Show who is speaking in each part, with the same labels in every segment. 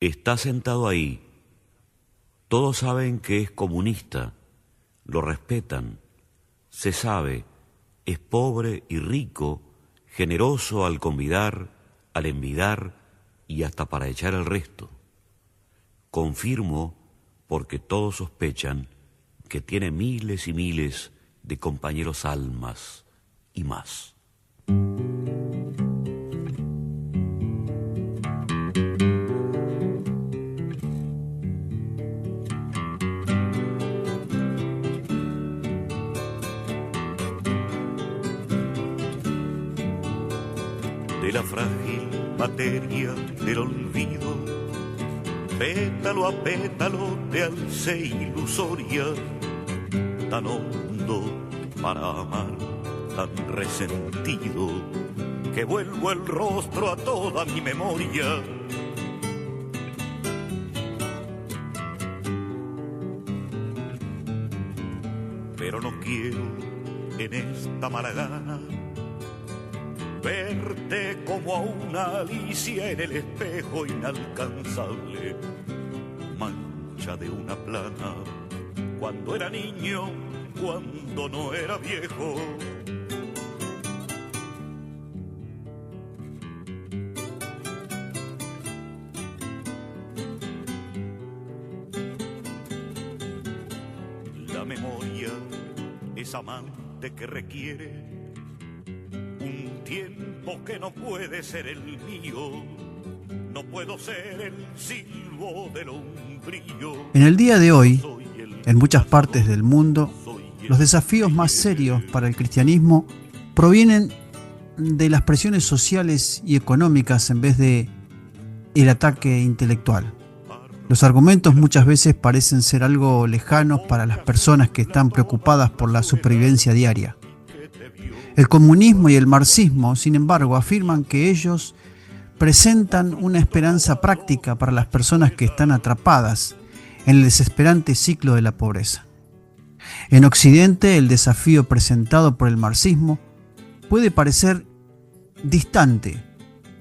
Speaker 1: Está sentado ahí. Todos saben que es comunista, lo respetan, se sabe, es pobre y rico, generoso al convidar, al envidar y hasta para echar el resto. Confirmo, porque todos sospechan, que tiene miles y miles de compañeros almas y más. De la frágil materia del olvido, pétalo a pétalo de alce ilusoria, tan hondo para amar, tan resentido, que vuelvo el rostro a toda mi memoria. Pero no quiero en esta mala gana verte como a una Alicia en el espejo inalcanzable, mancha de una plana, cuando era niño, cuando no era viejo. La memoria es amante que requiere un tiempo que no puede ser el mío, no puedo ser el silbo del umbrío.
Speaker 2: En el día de hoy, en muchas partes del mundo, los desafíos más serios para el cristianismo provienen de las presiones sociales y económicas en vez de el ataque intelectual. Los argumentos muchas veces parecen ser algo lejanos para las personas que están preocupadas por la supervivencia diaria. El comunismo y el marxismo, sin embargo, afirman que ellos presentan una esperanza práctica para las personas que están atrapadas en el desesperante ciclo de la pobreza. En Occidente, el desafío presentado por el marxismo puede parecer distante,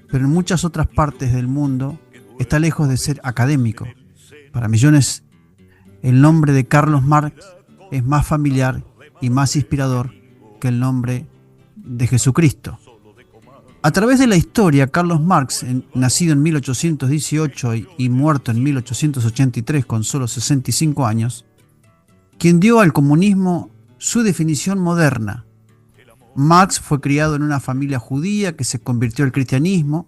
Speaker 2: pero en muchas otras partes del mundo está lejos de ser académico. Para millones, el nombre de Carlos Marx es más familiar y más inspirador que el nombre de Jesucristo. A través de la historia, Carlos Marx, nacido en 1818 y muerto en 1883 con solo 65 años, quien dio al comunismo su definición moderna. Marx fue criado en una familia judía que se convirtió al cristianismo,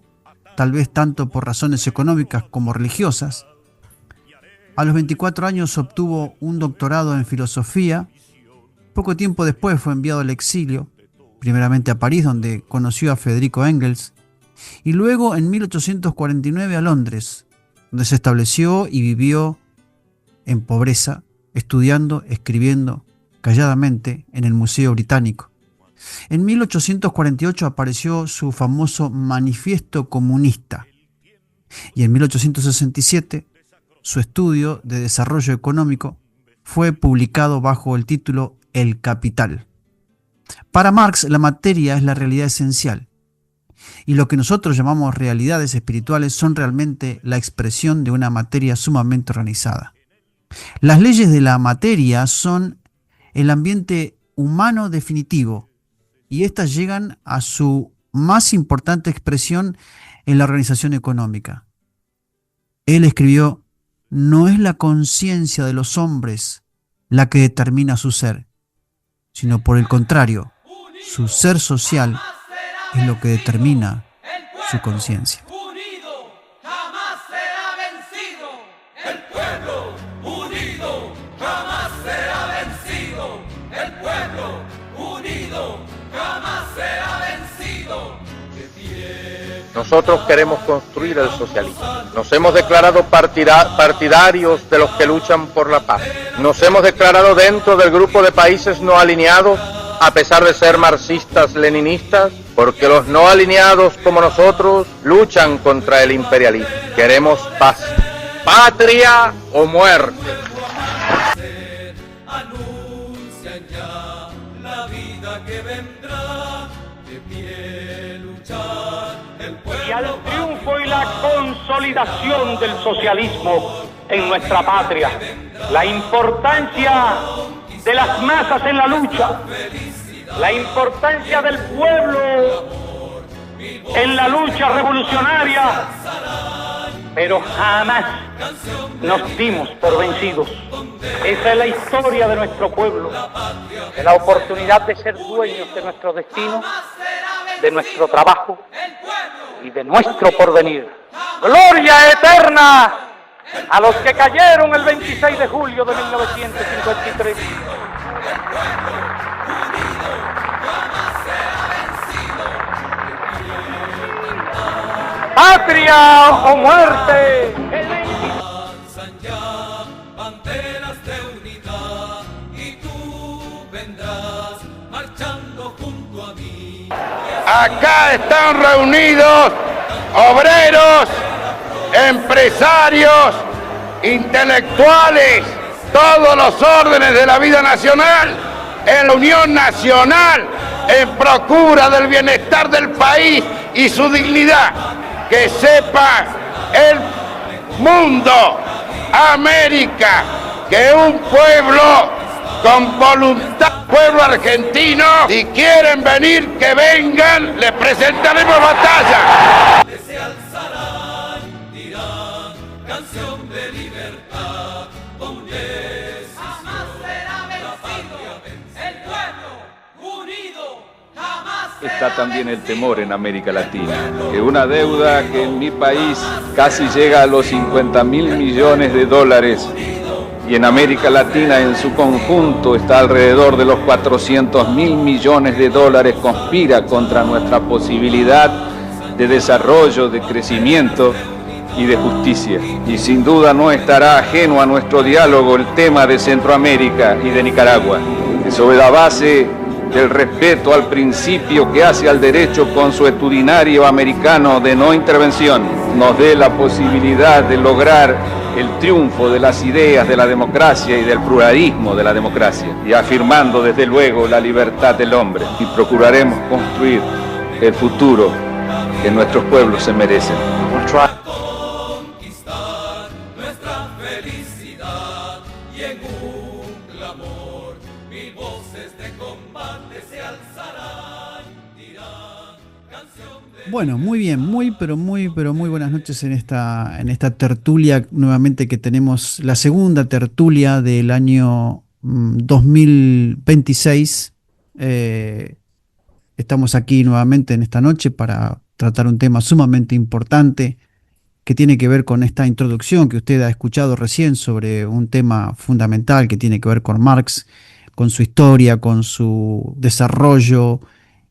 Speaker 2: tal vez tanto por razones económicas como religiosas. A los 24 años obtuvo un doctorado en filosofía. Poco tiempo después fue enviado al exilio, primeramente a París, donde conoció a Federico Engels, y luego en 1849 a Londres, donde se estableció y vivió en pobreza, estudiando, escribiendo calladamente en el Museo Británico. En 1848 apareció su famoso Manifiesto Comunista, y en 1867 su estudio de desarrollo económico fue publicado bajo el título El Capital. Para Marx, la materia es la realidad esencial, y lo que nosotros llamamos realidades espirituales son realmente la expresión de una materia sumamente organizada. Las leyes de la materia son el ambiente humano definitivo, y éstas llegan a su más importante expresión en la organización económica. Él escribió: no es la conciencia de los hombres la que determina su ser, sino por el contrario, su ser social es lo que determina su conciencia.
Speaker 3: Unido jamás será vencido. El pueblo unido jamás será vencido. El pueblo unido jamás será vencido.
Speaker 4: Nosotros queremos construir el socialismo. Nos hemos declarado partidarios de los que luchan por la paz. Nos hemos declarado dentro del grupo de países no alineados, a pesar de ser marxistas-leninistas, porque los no alineados como nosotros luchan contra el imperialismo. Queremos paz, patria o muerte.
Speaker 3: Anuncian ya la vida que vendrá, de pie luchar el pueblo.
Speaker 5: Y al triunfo y la consolidación consolidación del socialismo en nuestra patria, la importancia de las masas en la lucha, la importancia del pueblo en la lucha revolucionaria, pero jamás nos dimos por vencidos. Esa es la historia de nuestro pueblo, de la oportunidad de ser dueños de nuestro destino, de nuestro trabajo y de nuestro porvenir. ¡Gloria eterna a los que cayeron el 26 de julio de 1953! ¡Patria o muerte!
Speaker 3: Alzan ya banderas de unidad y tú vendrás marchando junto a mí.
Speaker 6: Acá están reunidos obreros, empresarios, intelectuales, todos los órdenes de la vida nacional, en la Unión Nacional, en procura del bienestar del país y su dignidad. Que sepa el mundo, América, que un pueblo con voluntad, pueblo argentino, si quieren venir, que vengan, les presentaremos batalla.
Speaker 3: Se alzarán, dirán, canción de libertad, donde jamás será vencido, el pueblo unido jamás será
Speaker 7: Está también el temor en América Latina, que una deuda que en mi país casi llega a los 50.000 millones de dólares y en América Latina en su conjunto está alrededor de los 400.000 millones de dólares, conspira contra nuestra posibilidad de desarrollo, de crecimiento y de justicia. Y sin duda no estará ajeno a nuestro diálogo el tema de Centroamérica y de Nicaragua, que sobre la base del respeto al principio que hace al derecho consuetudinario americano de no intervención, nos dé la posibilidad de lograr el triunfo de las ideas de la democracia y del pluralismo de la democracia, y afirmando desde luego la libertad del hombre, y procuraremos construir el futuro que nuestros pueblos se merecen.
Speaker 3: conquistar nuestra felicidad y en un clamor mil voces de combate se alzarán, dirán canción de...
Speaker 2: Bueno, muy bien, pero muy buenas noches en esta tertulia nuevamente que tenemos, la segunda tertulia del año 2026. Estamos aquí nuevamente en esta noche para tratar un tema sumamente importante que tiene que ver con esta introducción que usted ha escuchado recién sobre un tema fundamental que tiene que ver con Marx, con su historia, con su desarrollo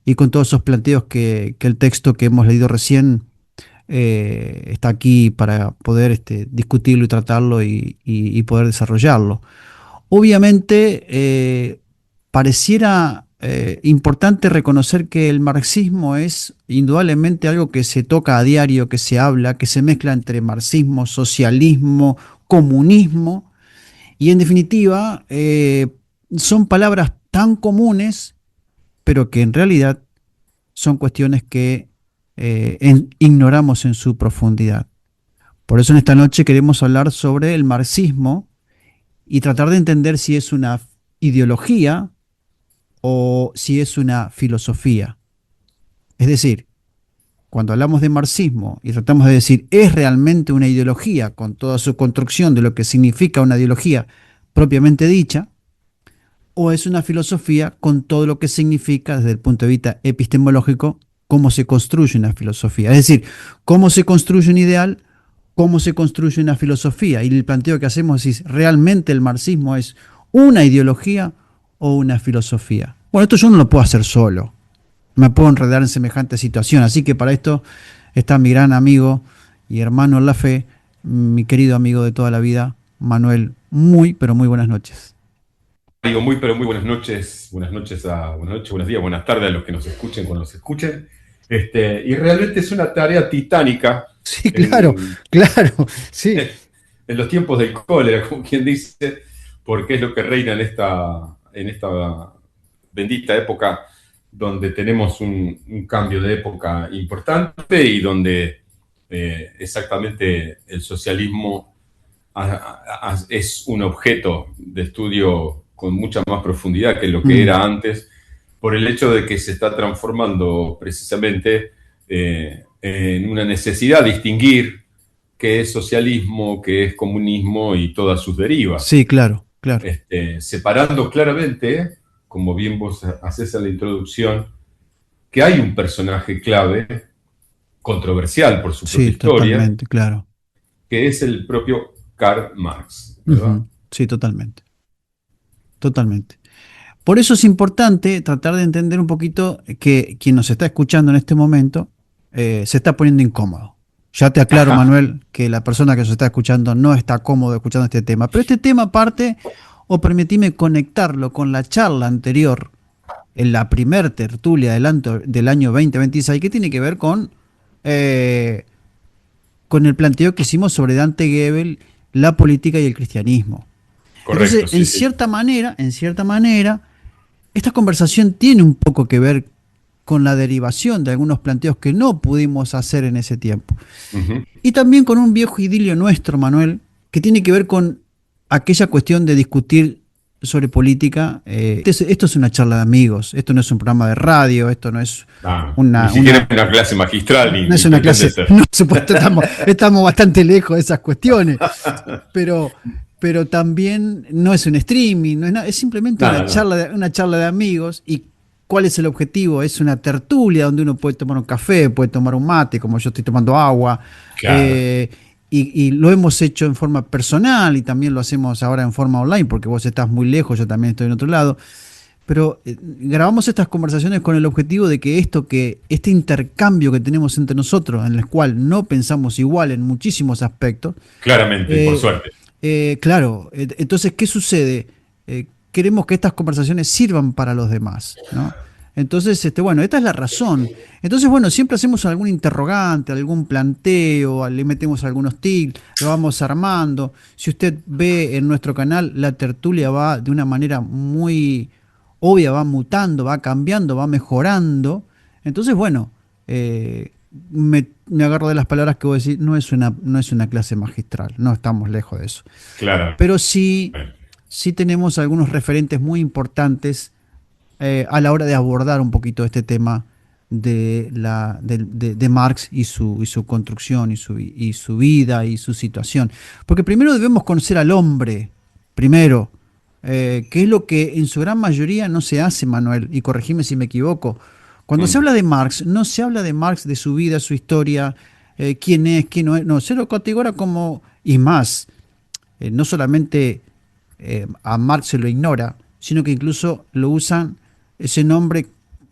Speaker 2: y con todos esos planteos que el texto que hemos leído recién está aquí para poder discutirlo y tratarlo y poder desarrollarlo. Obviamente pareciera importante reconocer que el marxismo es indudablemente algo que se toca a diario, que se habla, que se mezcla entre marxismo, socialismo, comunismo, y en definitiva son palabras tan comunes, pero que en realidad son cuestiones que ignoramos en su profundidad. Por eso en esta noche queremos hablar sobre el marxismo y tratar de entender si es una ideología o si es una filosofía. Es decir, cuando hablamos de marxismo y tratamos de decir, ¿es realmente una ideología con toda su construcción de lo que significa una ideología propiamente dicha? ¿O es una filosofía con todo lo que significa desde el punto de vista epistemológico, cómo se construye una filosofía? Es decir, cómo se construye un ideal, cómo se construye una filosofía. Y el planteo que hacemos es, ¿realmente el marxismo es una ideología o una filosofía? Bueno, esto yo no lo puedo hacer solo. Me puedo enredar en semejante situación. Así que para esto está mi gran amigo y hermano en la fe, mi querido amigo de toda la vida, Manuel. Pero muy buenas noches.
Speaker 8: Digo pero muy buenas noches, buenos días, buenas tardes a los que nos escuchen cuando nos escuchen. Y realmente es una tarea titánica.
Speaker 2: Sí, claro, sí.
Speaker 8: En los tiempos del cólera, como quien dice, porque es lo que reina en esta bendita época donde tenemos un cambio de época importante y donde exactamente el socialismo es un objeto de estudio con mucha más profundidad que lo que era antes, por el hecho de que se está transformando precisamente en una necesidad de distinguir qué es socialismo, qué es comunismo y todas sus derivas.
Speaker 2: Sí, claro, claro.
Speaker 8: Separando claramente, como bien vos hacés en la introducción, que hay un personaje clave, controversial por su propia historia,
Speaker 2: totalmente, claro.
Speaker 8: que es el propio Karl Marx, ¿verdad?
Speaker 2: Sí, totalmente. Totalmente. Por eso es importante tratar de entender un poquito que quien nos está escuchando en este momento se está poniendo incómodo. Ya te aclaro, Manuel, que la persona que nos está escuchando no está cómodo escuchando este tema. Pero este tema parte, o permitime conectarlo con la charla anterior, en la primer tertulia del año 2026, que tiene que ver con el planteo que hicimos sobre Dante Gebel, la política y el cristianismo.
Speaker 8: Correcto.
Speaker 2: Entonces, en cierta manera, esta conversación tiene un poco que ver con la derivación de algunos planteos que no pudimos hacer en ese tiempo. Y también con un viejo idilio nuestro, Manuel, que tiene que ver con aquella cuestión de discutir sobre política. Esto es una charla de amigos, esto no es un programa de radio, esto no es
Speaker 8: ni siquiera una clase magistral.
Speaker 2: No es una clase, no, supuesto, estamos bastante lejos de esas cuestiones, pero también no es un streaming, no es nada, es simplemente una charla de amigos. ¿Y cuál es el objetivo? Es una tertulia donde uno puede tomar un café, puede tomar un mate, como yo estoy tomando agua. Claro. Y lo hemos hecho en forma personal y también lo hacemos ahora en forma online, porque vos estás muy lejos, yo también estoy en otro lado. Pero grabamos estas conversaciones con el objetivo de que este intercambio que tenemos entre nosotros, en el cual no pensamos igual en muchísimos aspectos.
Speaker 8: Claramente, por suerte.
Speaker 2: Claro, entonces, ¿qué sucede? Queremos que estas conversaciones sirvan para los demás, ¿no? Entonces, bueno, esta es la razón. Entonces, bueno, siempre hacemos algún interrogante, algún planteo, le metemos algunos tics, lo vamos armando. Si usted ve en nuestro canal, la tertulia va de una manera muy obvia, va mutando, va cambiando, va mejorando. Entonces, bueno, me agarro de las palabras que vos decís, no es una clase magistral, no estamos lejos de eso.
Speaker 8: Claro.
Speaker 2: Pero sí tenemos algunos referentes muy importantes a la hora de abordar un poquito este tema de Marx y su construcción y su vida y su situación. Porque primero debemos conocer al hombre, que es lo que en su gran mayoría no se hace, Manuel, y corregime si me equivoco. Cuando se habla de Marx, no se habla de Marx, de su vida, su historia, quién es, quién no es, no, se lo categoriza como, y más, no solamente a Marx se lo ignora, sino que incluso ese nombre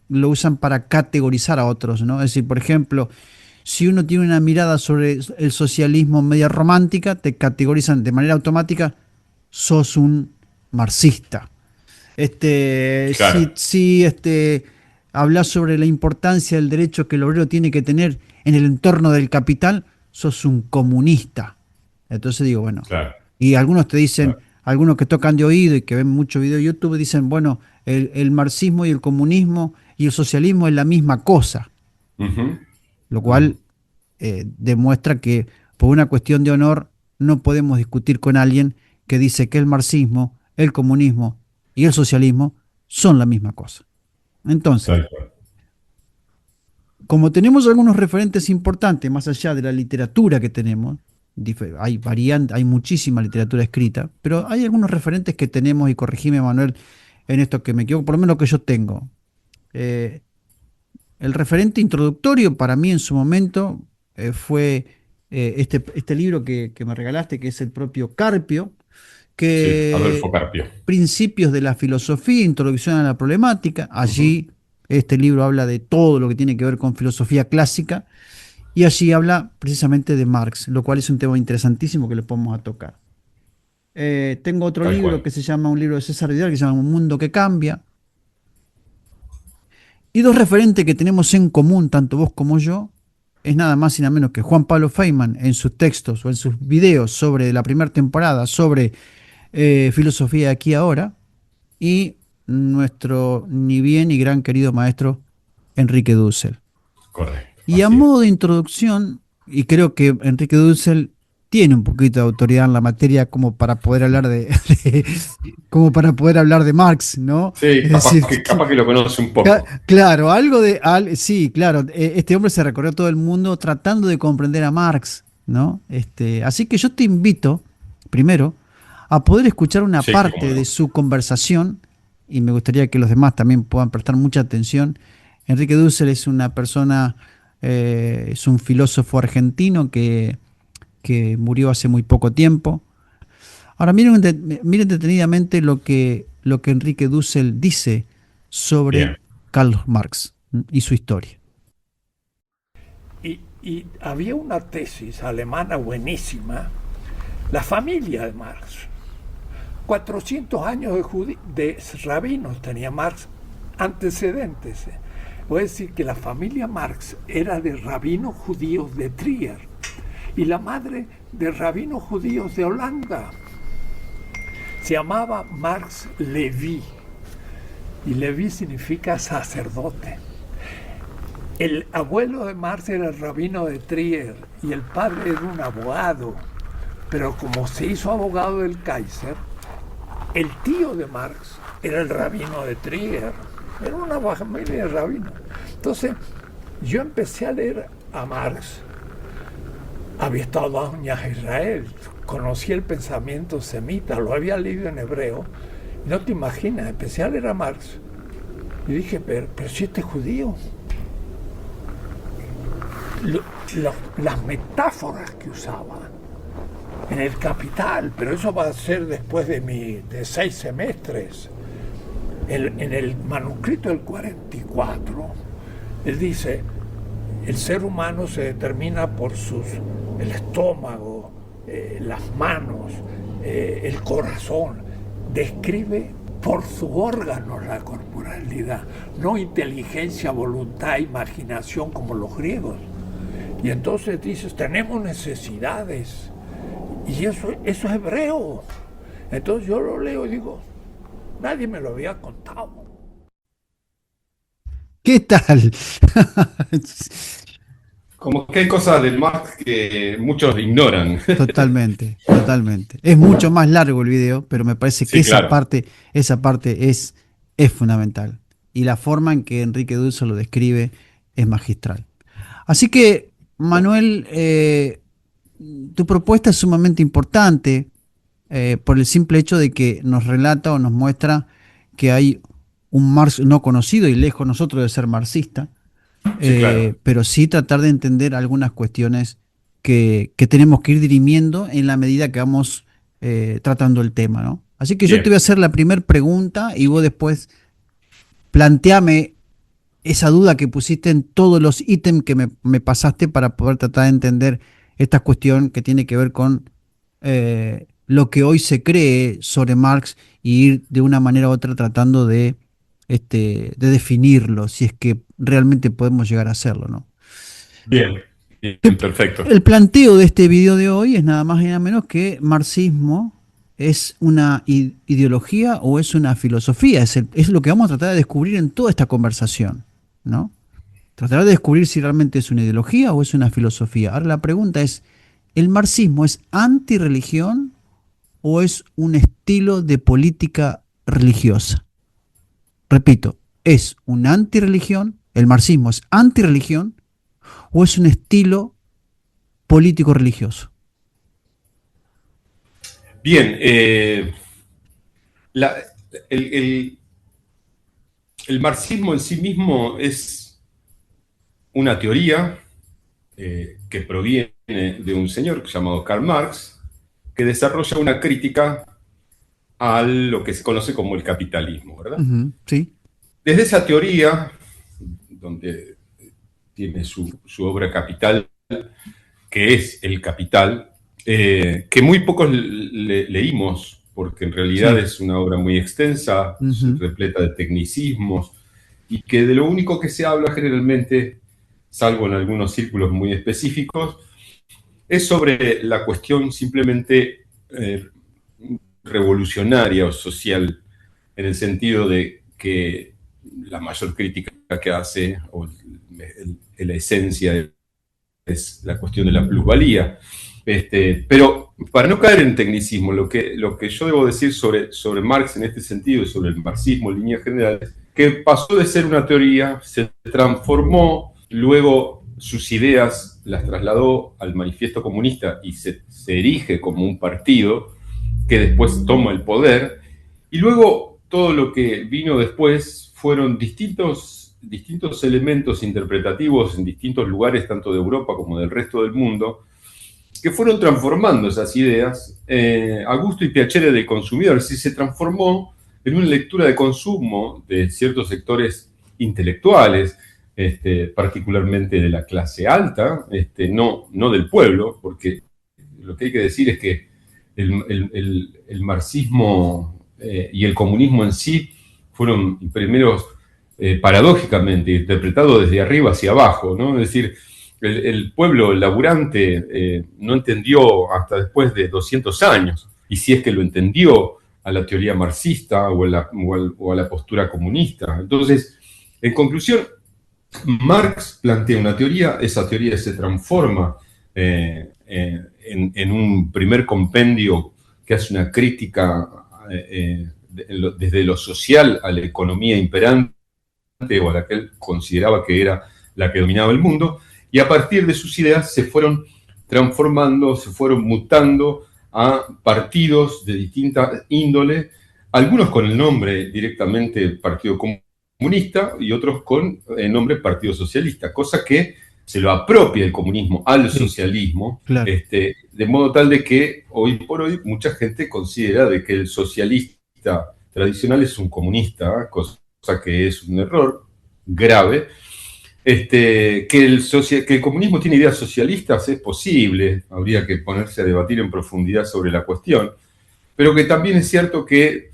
Speaker 2: lo usan para categorizar a otros, ¿no? Es decir, por ejemplo, si uno tiene una mirada sobre el socialismo media romántica, te categorizan de manera automática, sos un marxista.
Speaker 8: Claro.
Speaker 2: Si hablas sobre la importancia del derecho que el obrero tiene que tener en el entorno del capital, sos un comunista. Entonces digo, bueno,
Speaker 8: claro.
Speaker 2: Y algunos te dicen, algunos que tocan de oído y que ven mucho video de YouTube, dicen, bueno, el marxismo y el comunismo y el socialismo es la misma cosa. Lo cual demuestra que por una cuestión de honor no podemos discutir con alguien que dice que el marxismo, el comunismo y el socialismo son la misma cosa. Entonces, como tenemos algunos referentes importantes más allá de la literatura que tenemos, hay muchísima literatura escrita, pero hay algunos referentes que tenemos, y corregime, Manuel, en esto que me equivoco, por lo menos lo que yo tengo. El referente introductorio para mí en su momento fue este libro que me regalaste, que es el propio Carpio,
Speaker 8: Adolfo Carpio.
Speaker 2: Principios de la filosofía, introducción a la problemática. Allí este libro habla de todo lo que tiene que ver con filosofía clásica, y allí habla precisamente de Marx, lo cual es un tema interesantísimo que le podemos tocar. Tengo otro libro que se llama, un libro de César Vidal, que se llama Un mundo que cambia. Y dos referentes que tenemos en común, tanto vos como yo, es nada más y nada menos que Juan Pablo Feynman en sus textos o en sus videos sobre la primera temporada, sobre filosofía de aquí y ahora, y nuestro ni bien y gran querido maestro Enrique Dussel.
Speaker 8: Correcto.
Speaker 2: Y a modo de introducción, y creo que Enrique Dussel tiene un poquito de autoridad en la materia como para poder hablar como para poder hablar de Marx, ¿no?
Speaker 8: Sí,
Speaker 2: Es decir,
Speaker 8: capaz que lo conoce un poco.
Speaker 2: claro, sí, claro, este hombre se recorrió todo el mundo tratando de comprender a Marx, ¿no? Así que yo te invito, primero, a poder escuchar una
Speaker 8: Sí,
Speaker 2: parte
Speaker 8: cómo no.
Speaker 2: de su conversación, y me gustaría que los demás también puedan prestar mucha atención. Enrique Dussel es una persona, es un filósofo argentino que murió hace muy poco tiempo. Ahora miren detenidamente lo que Enrique Dussel dice sobre
Speaker 8: Bien.
Speaker 2: Karl Marx y su historia.
Speaker 9: Y había una tesis alemana buenísima, la familia de Marx. 400 años de rabinos tenía Marx, antecedentes. Voy a decir que la familia Marx era de rabinos judíos de Trier y la madre de rabinos judíos de Holanda. Se llamaba Marx Levi y Levi significa sacerdote. El abuelo de Marx era el rabino de Trier y el padre era un abogado, pero como se hizo abogado del Kaiser, el tío de Marx era el rabino de Trier. Era una familia de rabinos. Entonces, yo empecé a leer a Marx. Había estado 2 años en Israel, conocí el pensamiento semita, lo había leído en hebreo. Y no te imaginas, empecé a leer a Marx. Y dije, pero si este es judío. Las metáforas que usaba en el Capital, pero eso va a ser después de 6 semestres. En el manuscrito del 44, él dice, el ser humano se determina por el estómago, las manos, el corazón. Describe por sus órganos la corporalidad, no inteligencia, voluntad, imaginación como los griegos. Y entonces dices, tenemos necesidades. Y eso es hebreo. Entonces yo lo leo y digo, nadie me lo había contado.
Speaker 2: ¿Qué tal?
Speaker 8: Como que hay cosas del Marx que muchos ignoran.
Speaker 2: Totalmente, totalmente. Es mucho más largo el video, pero me parece que
Speaker 8: Sí, claro.
Speaker 2: esa parte es fundamental. Y la forma en que Enrique Dussel lo describe es magistral. Así que, Manuel, tu propuesta es sumamente importante por el simple hecho de que nos relata o nos muestra que hay un Marx no conocido y lejos nosotros de ser marxista,
Speaker 8: Sí, claro.
Speaker 2: pero sí tratar de entender algunas cuestiones que tenemos que ir dirimiendo en la medida que vamos tratando el tema, ¿no? Así que yo te
Speaker 8: Bien.
Speaker 2: voy a hacer la primera pregunta y vos después planteame esa duda que pusiste en todos los ítems que me pasaste para poder tratar de entender esta cuestión que tiene que ver con lo que hoy se cree sobre Marx y ir de una manera u otra tratando de definirlo, si es que realmente podemos llegar a hacerlo, ¿no?
Speaker 8: Bien. Bien, perfecto.
Speaker 2: El planteo de este video de hoy es nada más y nada menos que marxismo es una ideología o es una filosofía, es lo que vamos a tratar de descubrir en toda esta conversación, ¿no? Tratar de descubrir si realmente es una ideología o es una filosofía. Ahora la pregunta es, ¿el marxismo es antirreligión o es un estilo de política religiosa? Repito, ¿es una antirreligión? ¿El marxismo es antirreligión o es un estilo político religioso?
Speaker 8: Bien. La- el, el- el marxismo en sí mismo es una teoría que proviene de un señor llamado Karl Marx, que desarrolla una crítica a lo que se conoce como el capitalismo, ¿verdad?
Speaker 2: Sí.
Speaker 8: Desde esa teoría, donde tiene su obra capital, que es El Capital, que muy pocos leímos, porque en realidad
Speaker 2: Sí.
Speaker 8: es una obra muy extensa,
Speaker 2: Ujú.
Speaker 8: repleta de tecnicismos, y que de lo único que se habla generalmente, salvo en algunos círculos muy específicos, es sobre la cuestión simplemente revolucionaria o social, en el sentido de que la mayor crítica que hace, o la esencia de es la cuestión de la plusvalía. Pero para no caer en tecnicismo, lo que yo debo decir sobre Marx en este sentido y sobre el marxismo en líneas generales, que pasó de ser una teoría, se transformó, luego sus ideas las trasladó al manifiesto comunista y se erige como un partido que después toma el poder, y luego todo lo que vino después fueron distintos elementos interpretativos en distintos lugares, tanto de Europa como del resto del mundo, que fueron transformando esas ideas a gusto y piacere del consumidor. Es decir, se transformó en una lectura de consumo de ciertos sectores intelectuales, particularmente de la clase alta, no del pueblo, porque lo que hay que decir es que el marxismo y el comunismo en sí fueron primeros paradójicamente interpretados desde arriba hacia abajo, ¿no? Es decir, el pueblo laburante no entendió hasta después de 200 años, y si es que lo entendió, a la teoría marxista o a la postura comunista. Entonces, en conclusión, Marx plantea una teoría, esa teoría se transforma en un primer compendio que hace una crítica desde lo social a la economía imperante o a la que él consideraba que era la que dominaba el mundo, y a partir de sus ideas se fueron transformando, se fueron mutando a partidos de distinta índole, algunos con el nombre directamente Partido Comunista y otros con el nombre Partido Socialista, cosa que se lo apropia el comunismo al socialismo,
Speaker 2: claro.
Speaker 8: De modo tal de que hoy por hoy mucha gente considera de que el socialista tradicional es un comunista, cosa que es un error grave. Que el comunismo tiene ideas socialistas es posible, habría que ponerse a debatir en profundidad sobre la cuestión, pero que también es cierto que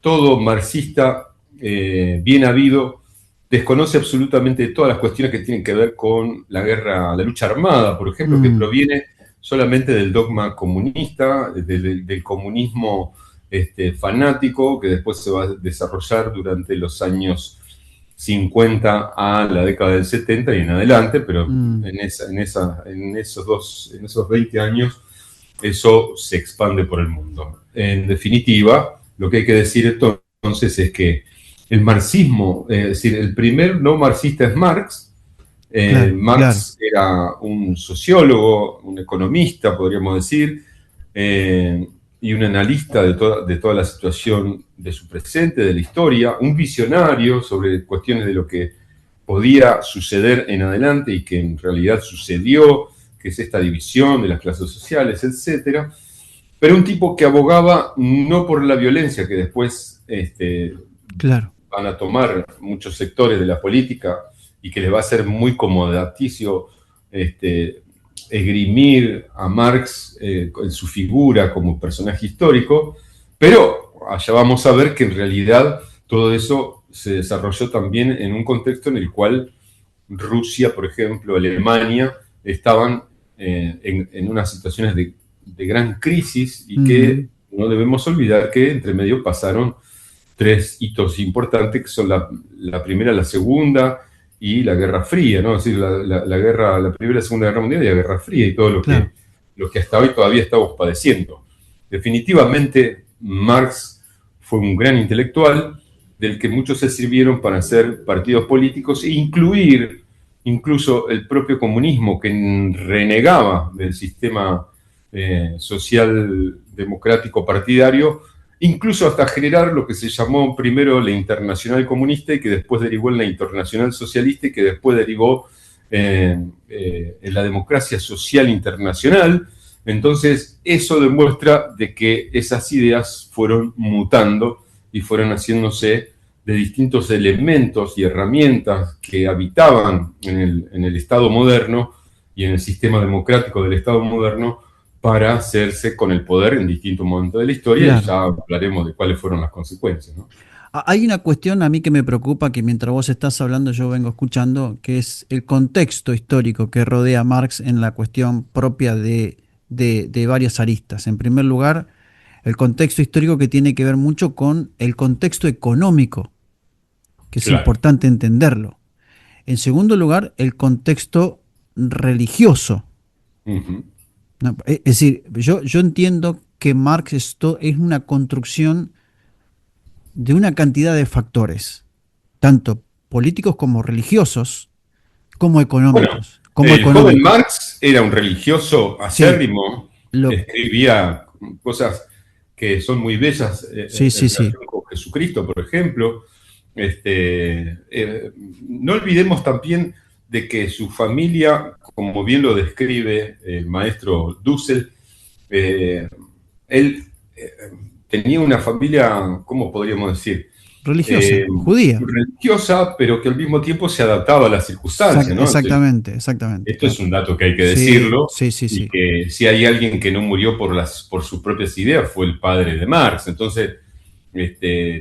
Speaker 8: todo marxista bien habido desconoce absolutamente todas las cuestiones que tienen que ver con la guerra, la lucha armada, por ejemplo, que proviene solamente del dogma comunista, del comunismo fanático, que después se va a desarrollar durante los años 50 a la década del 70 y en adelante, pero en esos 20 años eso se expande por el mundo. En definitiva, lo que hay que decir entonces es que el marxismo, es decir, el primer no marxista es Marx. Marx era un sociólogo, un economista, podríamos decir, y un analista de toda la situación de su presente, de la historia, un visionario sobre cuestiones de lo que podía suceder en adelante y que en realidad sucedió, que es esta división de las clases sociales, etc. Pero un tipo que abogaba no por la violencia que después van a tomar muchos sectores de la política y que les va a ser muy comodaticio esgrimir a Marx en su figura como personaje histórico, pero allá vamos a ver que en realidad todo eso se desarrolló también en un contexto en el cual Rusia, por ejemplo, Alemania, estaban en unas situaciones de gran crisis y que no debemos olvidar que entre medio pasaron 3 hitos importantes, que son la primera, la segunda y la Guerra Fría, ¿no? Es decir, la Primera y la Segunda Guerra Mundial y la Guerra Fría y todo lo que hasta hoy todavía estamos padeciendo. Definitivamente, Marx fue un gran intelectual del que muchos se sirvieron para hacer partidos políticos e incluir incluso el propio comunismo, que renegaba del sistema social democrático partidario, incluso hasta generar lo que se llamó primero la Internacional Comunista y que después derivó en la Internacional Socialista y que después derivó en la democracia social internacional. Entonces, eso demuestra de que esas ideas fueron mutando y fueron haciéndose de distintos elementos y herramientas que habitaban en el Estado moderno y en el sistema democrático del Estado moderno para hacerse con el poder en distintos momentos de la historia, y ya hablaremos de cuáles fueron las consecuencias, ¿no?
Speaker 2: Hay una cuestión a mí que me preocupa, que mientras vos estás hablando yo vengo escuchando, que es el contexto histórico que rodea a Marx en la cuestión propia de varias aristas. En primer lugar, el contexto histórico que tiene que ver mucho con el contexto económico, que es importante entenderlo. En segundo lugar, el contexto religioso.
Speaker 8: Ujú.
Speaker 2: ¿No? Es decir, yo entiendo que Marx es una construcción de una cantidad de factores, tanto políticos como religiosos, como
Speaker 8: Bueno,
Speaker 2: económicos. Como
Speaker 8: el joven
Speaker 2: económicos.
Speaker 8: Marx era un religioso
Speaker 2: Sí,
Speaker 8: acérrimo,
Speaker 2: lo,
Speaker 8: escribía cosas que son muy bellas
Speaker 2: sí,
Speaker 8: en
Speaker 2: sí, sí.
Speaker 8: relación con Jesucristo, por ejemplo. No olvidemos también de que su familia, como bien lo describe el maestro Dussel, eh, él tenía una familia, ¿cómo podríamos decir?
Speaker 2: Religiosa,
Speaker 8: Eh,
Speaker 2: judía.
Speaker 8: religiosa, pero que al mismo tiempo se adaptaba a las circunstancias, ¿no? Entonces,
Speaker 2: Exactamente, exactamente,
Speaker 8: esto es
Speaker 2: claro.
Speaker 8: un dato que hay que
Speaker 2: Sí,
Speaker 8: decirlo,
Speaker 2: sí, sí,
Speaker 8: y
Speaker 2: sí.
Speaker 8: que si hay alguien que no murió por sus propias ideas fue el padre de Marx. Entonces,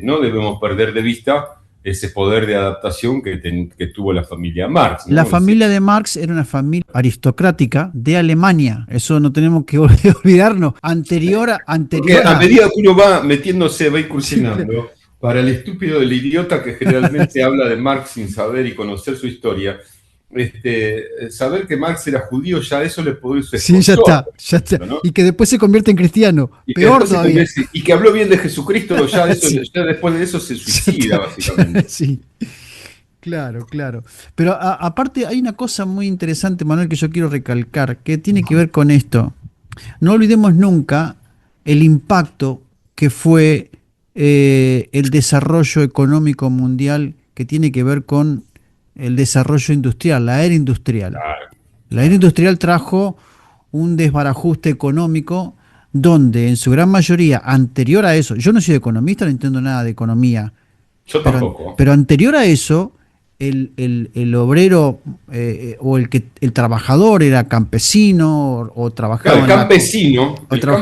Speaker 8: no debemos perder de vista ese poder de adaptación que tuvo la familia Marx,
Speaker 2: La
Speaker 8: ¿no? Es decir,
Speaker 2: familia de Marx era una familia aristocrática de Alemania. Eso no tenemos que olvidarnos.
Speaker 8: porque
Speaker 2: Anterior
Speaker 8: a
Speaker 2: a.
Speaker 8: medida que uno va metiéndose, va
Speaker 2: Sí, claro.
Speaker 8: incursionando, para el estúpido del idiota que generalmente habla de Marx sin saber y conocer su historia, saber que Marx era judío, ya eso le produce
Speaker 2: Sí,
Speaker 8: escozor,
Speaker 2: ya está.
Speaker 8: ¿no?
Speaker 2: Y que después se convierte en cristiano.
Speaker 8: Y que
Speaker 2: Peor
Speaker 8: después se
Speaker 2: todavía.
Speaker 8: convierte, y que habló bien de Jesucristo, ya, eso,
Speaker 2: Sí,
Speaker 8: ya después de eso se
Speaker 2: ya
Speaker 8: suicida,
Speaker 2: está.
Speaker 8: básicamente.
Speaker 2: Sí, claro, claro. Pero aparte hay una cosa muy interesante, Manuel, que yo quiero recalcar, que tiene que ver con esto. No olvidemos nunca el impacto que fue el desarrollo económico mundial que tiene que ver con el desarrollo industrial, la era industrial.
Speaker 8: Claro,
Speaker 2: La era industrial trajo un desbarajuste económico donde en su gran mayoría, anterior a eso, yo no soy economista, no entiendo nada de economía,
Speaker 8: yo tampoco.
Speaker 2: pero anterior a eso, el obrero o el trabajador era campesino o trabajaba
Speaker 8: Claro,
Speaker 2: en la.
Speaker 8: el campesino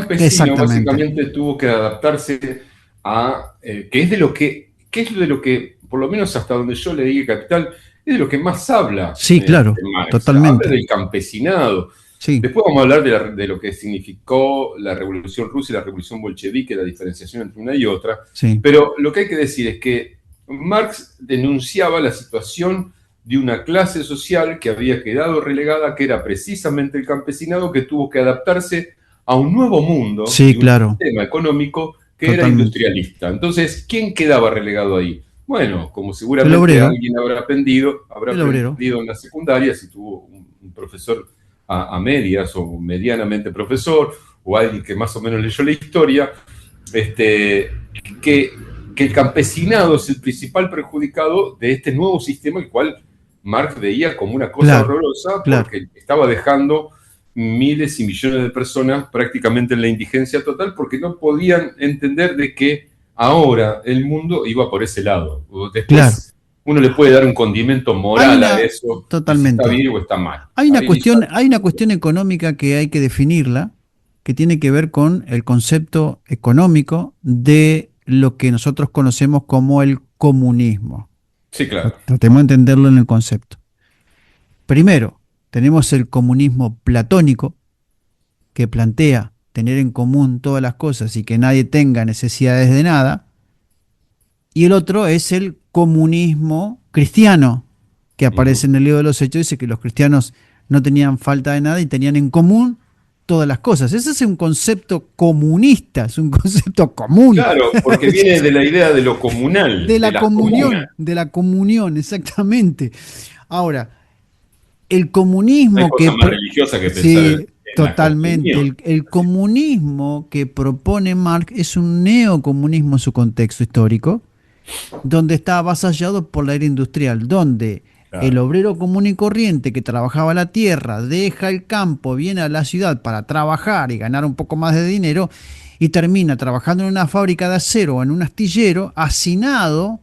Speaker 2: Exactamente.
Speaker 8: básicamente tuvo que adaptarse a, que es de lo que es de lo que, por lo menos hasta donde yo leí Capital, es de lo que más habla
Speaker 2: Sí, claro,
Speaker 8: Marx. Habla
Speaker 2: totalmente.
Speaker 8: del campesinado.
Speaker 2: Sí,
Speaker 8: Después vamos a hablar de lo que significó la Revolución Rusa y la Revolución Bolchevique, la diferenciación entre una y otra.
Speaker 2: sí,
Speaker 8: Pero lo que hay que decir es que Marx denunciaba la situación de una clase social que había quedado relegada, que era precisamente el campesinado, que tuvo que adaptarse a un nuevo mundo
Speaker 2: sí,
Speaker 8: y un
Speaker 2: claro,
Speaker 8: sistema económico que era
Speaker 2: totalmente.
Speaker 8: industrialista. Entonces, ¿quién quedaba relegado ahí? Bueno, como
Speaker 2: El
Speaker 8: seguramente
Speaker 2: obrero,
Speaker 8: alguien habrá aprendido
Speaker 2: el obrero.
Speaker 8: en la secundaria, si tuvo un profesor a medias o medianamente profesor, o alguien que más o menos leyó la historia, que el campesinado es el principal perjudicado de este nuevo sistema, el cual Marx veía como una cosa
Speaker 2: Claro,
Speaker 8: horrorosa,
Speaker 2: claro.
Speaker 8: porque estaba dejando miles y millones de personas prácticamente en la indigencia total, porque no podían entender de que ahora el mundo iba por ese lado. Después
Speaker 2: Claro.
Speaker 8: uno le puede dar un condimento moral a eso,
Speaker 2: Totalmente.
Speaker 8: si está bien o está mal.
Speaker 2: Hay una
Speaker 8: Ahí
Speaker 2: cuestión económica que hay que definirla, que tiene que ver con el concepto económico de lo que nosotros conocemos como el comunismo.
Speaker 8: sí, claro.
Speaker 2: Tratemos de entenderlo en el concepto. Primero, tenemos el comunismo platónico, que plantea tener en común todas las cosas y que nadie tenga necesidades de nada. Y el otro es el comunismo cristiano, que aparece en el libro de los Hechos, dice que los cristianos no tenían falta de nada y tenían en común todas las cosas. Ese es un concepto comunista, es un concepto común.
Speaker 8: Claro, porque viene de la idea de lo comunal.
Speaker 2: De la comunión,
Speaker 8: comunas.
Speaker 2: de la comunión, exactamente. Ahora, el comunismo
Speaker 8: Hay
Speaker 2: que.
Speaker 8: cosa más religiosa que pensar
Speaker 2: Sí,
Speaker 8: en la
Speaker 2: totalmente.
Speaker 8: comunión.
Speaker 2: El comunismo que propone Marx es un neocomunismo en su contexto histórico, donde está avasallado por la era industrial, donde el obrero común y corriente que trabajaba la tierra deja el campo, viene a la ciudad para trabajar y ganar un poco más de dinero y termina trabajando en una fábrica de acero o en un astillero, hacinado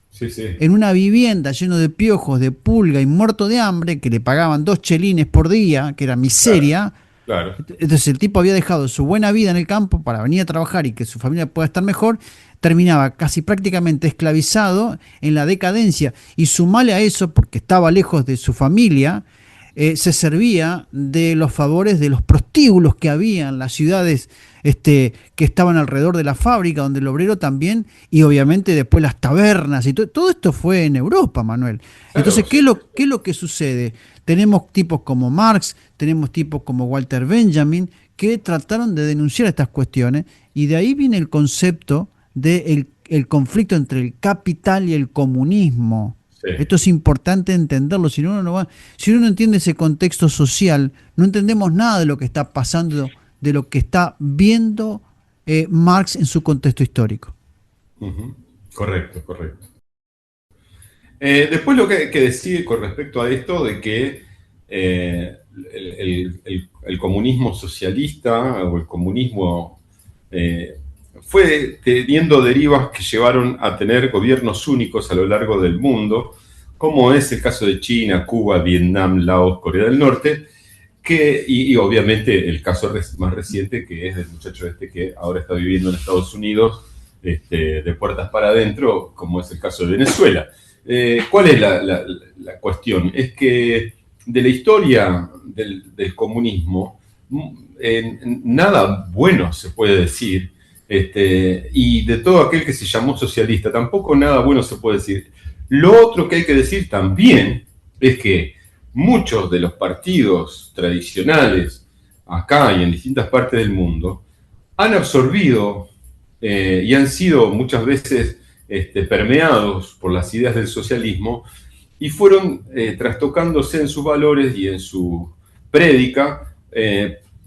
Speaker 8: Sí, sí.
Speaker 2: en una vivienda lleno de piojos, de pulga y muerto de hambre, que le pagaban 2 chelines por día, que era miseria.
Speaker 8: Claro.
Speaker 2: Entonces el tipo había dejado su buena vida en el campo para venir a trabajar y que su familia pueda estar mejor, terminaba casi prácticamente esclavizado en la decadencia. Y sumale a eso, porque estaba lejos de su familia, se servía de los favores de los prostíbulos que había en las ciudades que estaban alrededor de la fábrica, donde el obrero también, y obviamente después las tabernas, y todo esto fue en Europa, Manuel. Entonces, ¿qué es lo que sucede? Tenemos tipos como Marx, tenemos tipos como Walter Benjamin, que trataron de denunciar estas cuestiones, y de ahí viene el concepto del el conflicto entre el capital y el comunismo. Sí. Esto es importante entenderlo, si uno no entiende ese contexto social, no entendemos nada de lo que está pasando, de lo que está viendo Marx en su contexto histórico.
Speaker 8: Correcto. Después lo que hay que decir con respecto a esto de que el comunismo socialista o el comunismo fue teniendo derivas que llevaron a tener gobiernos únicos a lo largo del mundo, como es el caso de China, Cuba, Vietnam, Laos, Corea del Norte, y obviamente el caso más reciente, que es del muchacho que ahora está viviendo en Estados Unidos, de puertas para adentro, como es el caso de Venezuela. ¿Cuál es la cuestión? Es que de la historia del comunismo, nada bueno se puede decir, y de todo aquel que se llamó socialista, tampoco nada bueno se puede decir. Lo otro que hay que decir también es que muchos de los partidos tradicionales, acá y en distintas partes del mundo, han absorbido y han sido muchas veces permeados por las ideas del socialismo y fueron trastocándose en sus valores y en su prédica,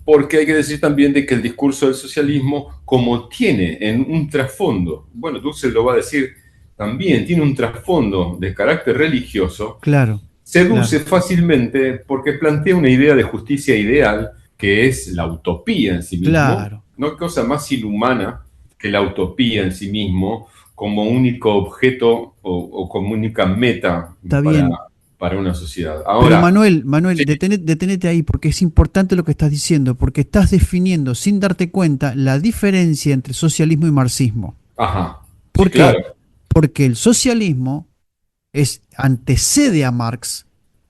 Speaker 8: porque hay que decir también de que el discurso del socialismo, como tiene en un trasfondo, bueno, Dussel lo va a decir también, tiene un trasfondo de carácter religioso,
Speaker 2: claro,
Speaker 8: seduce fácilmente porque plantea una idea de justicia ideal que es la utopía en sí mismo.
Speaker 2: Claro.
Speaker 8: No hay cosa más inhumana que la utopía en sí mismo como único objeto o como única meta para una sociedad. Ahora,
Speaker 2: pero Manuel, sí. detenete ahí, porque es importante lo que estás diciendo, porque estás definiendo sin darte cuenta la diferencia entre socialismo y marxismo.
Speaker 8: Ajá.
Speaker 2: ¿Por
Speaker 8: qué?
Speaker 2: Claro. Porque el socialismo antecede a Marx.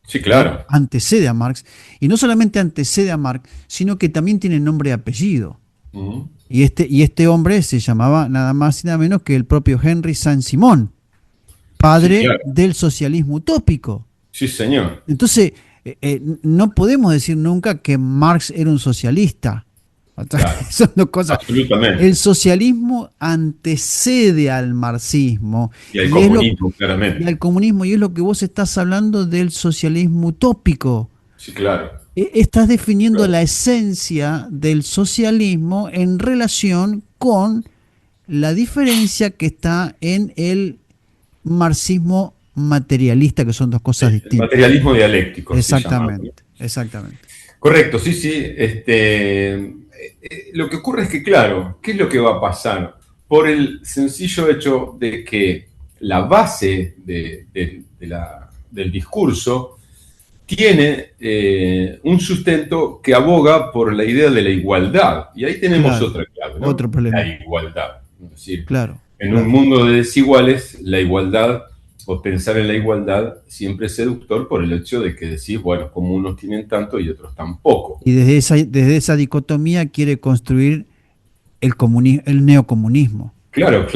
Speaker 8: Sí, claro.
Speaker 2: Antecede a Marx. Y no solamente antecede a Marx, sino que también tiene nombre y apellido. Uh-huh. Y este hombre se llamaba nada más y nada menos que el propio Henry Saint-Simon, padre sí, claro. del socialismo utópico.
Speaker 8: Sí, señor.
Speaker 2: Entonces, no podemos decir nunca que Marx era un socialista.
Speaker 8: Claro.
Speaker 2: Son dos cosas.
Speaker 8: Absolutamente.
Speaker 2: El socialismo antecede al marxismo.
Speaker 8: Y al comunismo, claramente.
Speaker 2: Y al comunismo, y es lo que vos estás hablando del socialismo utópico.
Speaker 8: Sí, claro.
Speaker 2: Estás definiendo la esencia del socialismo en relación con la diferencia que está en el marxismo materialista, que son dos cosas distintas.
Speaker 8: Materialismo dialéctico.
Speaker 2: Exactamente, exactamente.
Speaker 8: Correcto, sí. Lo que ocurre es que, claro, ¿qué es lo que va a pasar? Por el sencillo hecho de que la base del discurso tiene un sustento que aboga por la idea de la igualdad. Y ahí tenemos otra clave, ¿no?
Speaker 2: Otro problema.
Speaker 8: La igualdad. Es decir,
Speaker 2: claro,
Speaker 8: en un mundo de desiguales, la igualdad, o pensar en la igualdad, siempre es seductor por el hecho de que decís, bueno, como unos tienen tanto y otros tan poco.
Speaker 2: Y desde esa dicotomía quiere construir el neocomunismo.
Speaker 8: Claro.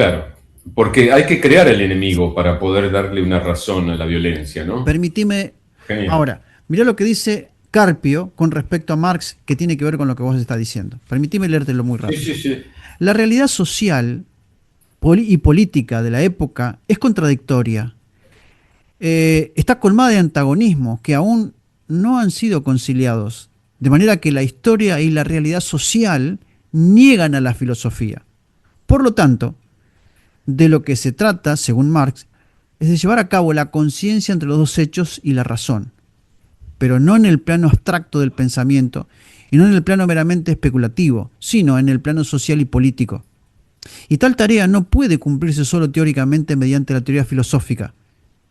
Speaker 8: Porque hay que crear el enemigo para poder darle una razón a la violencia, ¿no?
Speaker 2: Permitime.
Speaker 8: Genial.
Speaker 2: Ahora, mirá lo que dice Carpio con respecto a Marx, que tiene que ver con lo que vos estás diciendo. Permitime leértelo muy rápido.
Speaker 8: Sí.
Speaker 2: La realidad social y política de la época es contradictoria. Está colmada de antagonismos que aún no han sido conciliados, de manera que la historia y la realidad social niegan a la filosofía. Por lo tanto, de lo que se trata, según Marx, es de llevar a cabo la conciencia entre los dos hechos y la razón, pero no en el plano abstracto del pensamiento y no en el plano meramente especulativo, sino en el plano social y político. Y tal tarea no puede cumplirse solo teóricamente mediante la teoría filosófica,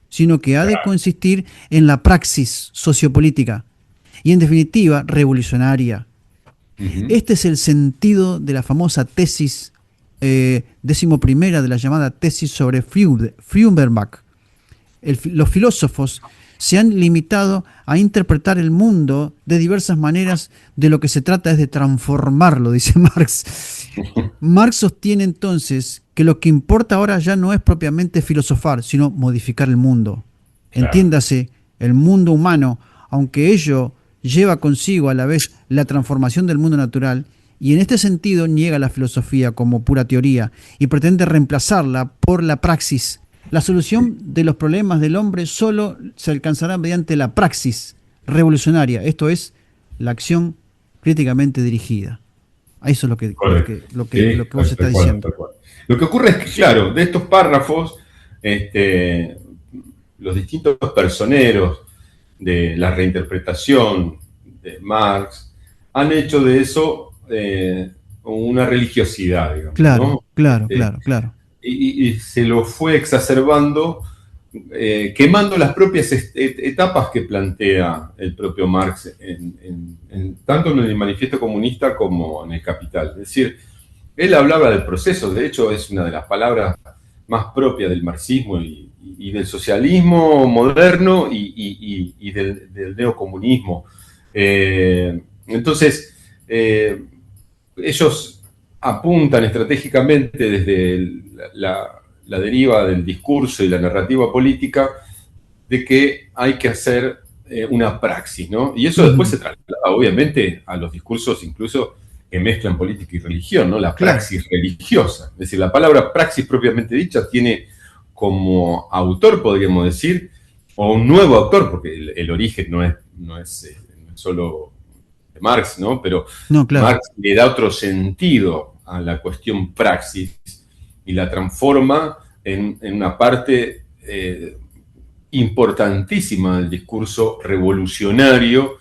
Speaker 2: sino que ha de consistir en la praxis sociopolítica y, en definitiva, revolucionaria. Uh-huh. Este es el sentido de la famosa tesis 11ª de la llamada tesis sobre Feuerbach. Los filósofos se han limitado a interpretar el mundo de diversas maneras. De lo que se trata es de transformarlo, dice Marx. Marx sostiene entonces que lo que importa ahora ya no es propiamente filosofar, sino modificar el mundo. Claro. Entiéndase, el mundo humano, aunque ello lleva consigo a la vez la transformación del mundo natural, y en este sentido niega la filosofía como pura teoría y pretende reemplazarla por la praxis. La solución de los problemas del hombre solo se alcanzará mediante la praxis revolucionaria, esto es, la acción críticamente dirigida. Eso es lo que vos estás diciendo.
Speaker 8: Lo que ocurre es que, claro, de estos párrafos, los distintos personeros de la reinterpretación de Marx han hecho de eso una religiosidad, digamos.
Speaker 2: Claro,
Speaker 8: ¿no?
Speaker 2: Claro.
Speaker 8: Y se lo fue exacerbando, quemando las propias etapas que plantea el propio Marx, tanto en el Manifiesto Comunista como en el Capital. Es decir, él hablaba del proceso, de hecho es una de las palabras más propias del marxismo y del socialismo moderno y del neocomunismo. Entonces, ellos apuntan estratégicamente desde la deriva del discurso y la narrativa política de que hay que hacer una praxis, ¿no? Y eso después se traslada, obviamente, a los discursos incluso que mezclan política y religión, ¿no? La praxis religiosa. Es decir, la palabra praxis propiamente dicha tiene como autor, podríamos decir, o un nuevo autor, porque el origen no es solo de Marx, ¿no? Pero no, claro. Marx le da otro sentido a la cuestión praxis y la transforma en una parte importantísima del discurso revolucionario,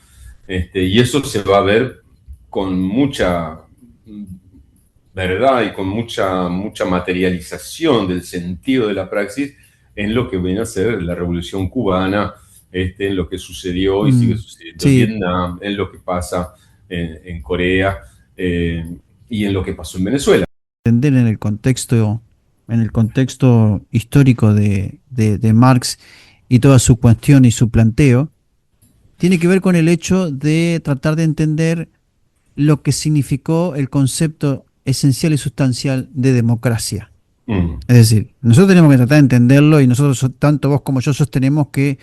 Speaker 8: y eso se va a ver con mucha verdad y con mucha materialización del sentido de la praxis en lo que viene a ser la Revolución Cubana, en lo que sucedió y sigue sucediendo en Vietnam, en lo que pasa en Corea y en lo que pasó en Venezuela.
Speaker 2: Entender en el contexto histórico de Marx y toda su cuestión y su planteo, tiene que ver con el hecho de tratar de entender lo que significó el concepto esencial y sustancial de democracia. Es decir, nosotros tenemos que tratar de entenderlo, y nosotros, tanto vos como yo, sostenemos que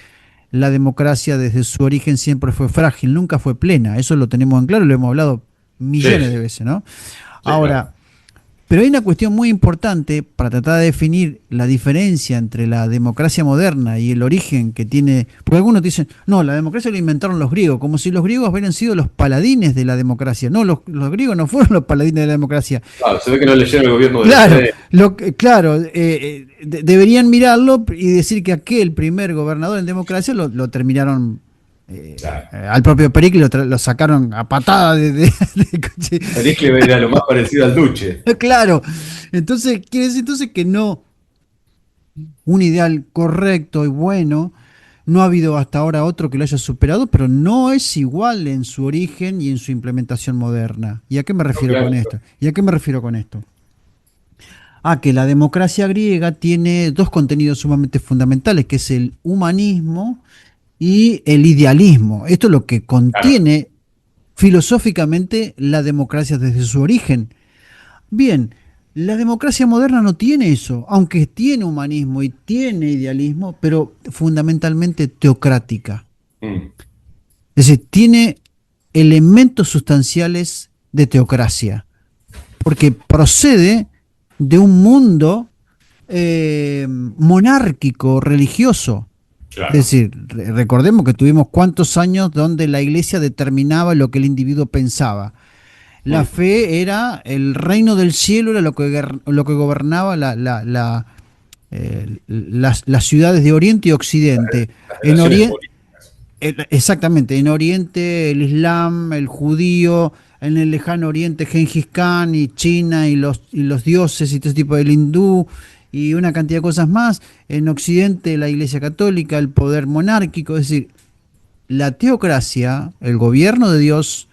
Speaker 2: la democracia desde su origen siempre fue frágil, nunca fue plena. Eso lo tenemos en claro, lo hemos hablado millones de veces, ¿no? Ahora, pero hay una cuestión muy importante para tratar de definir la diferencia entre la democracia moderna y el origen que tiene, porque algunos dicen, no, la democracia la inventaron los griegos, como si los griegos hubieran sido los paladines de la democracia. No, los griegos no fueron los paladines de la democracia.
Speaker 8: Claro, se ve que no leyeron el gobierno
Speaker 2: de deberían mirarlo y decir que aquel primer gobernador en democracia lo terminaron... al propio Pericles lo sacaron a patada de
Speaker 8: Pericles era lo más parecido al Duce.
Speaker 2: Claro, entonces quiere decir que no, un ideal correcto y bueno, no ha habido hasta ahora otro que lo haya superado, pero no es igual en su origen y en su implementación moderna. ¿Y a qué me refiero con esto? A que la democracia griega tiene dos contenidos sumamente fundamentales, que es el humanismo y el idealismo. Esto es lo que contiene filosóficamente la democracia desde su origen. Bien, la democracia moderna no tiene eso, aunque tiene humanismo y tiene idealismo, pero fundamentalmente teocrática. Es decir, tiene elementos sustanciales de teocracia, porque procede de un mundo monárquico, religioso. Claro. Es decir, recordemos que tuvimos cuántos años donde la iglesia determinaba lo que el individuo pensaba. La fe era el reino del cielo, era lo que gobernaba las ciudades de Oriente y Occidente. Exactamente, en Oriente el Islam, el judío, en el lejano Oriente Gengis Khan y China y los dioses y todo ese tipo del hindú, y una cantidad de cosas más. En Occidente la Iglesia Católica, el poder monárquico. Es decir, la teocracia, el gobierno de Dios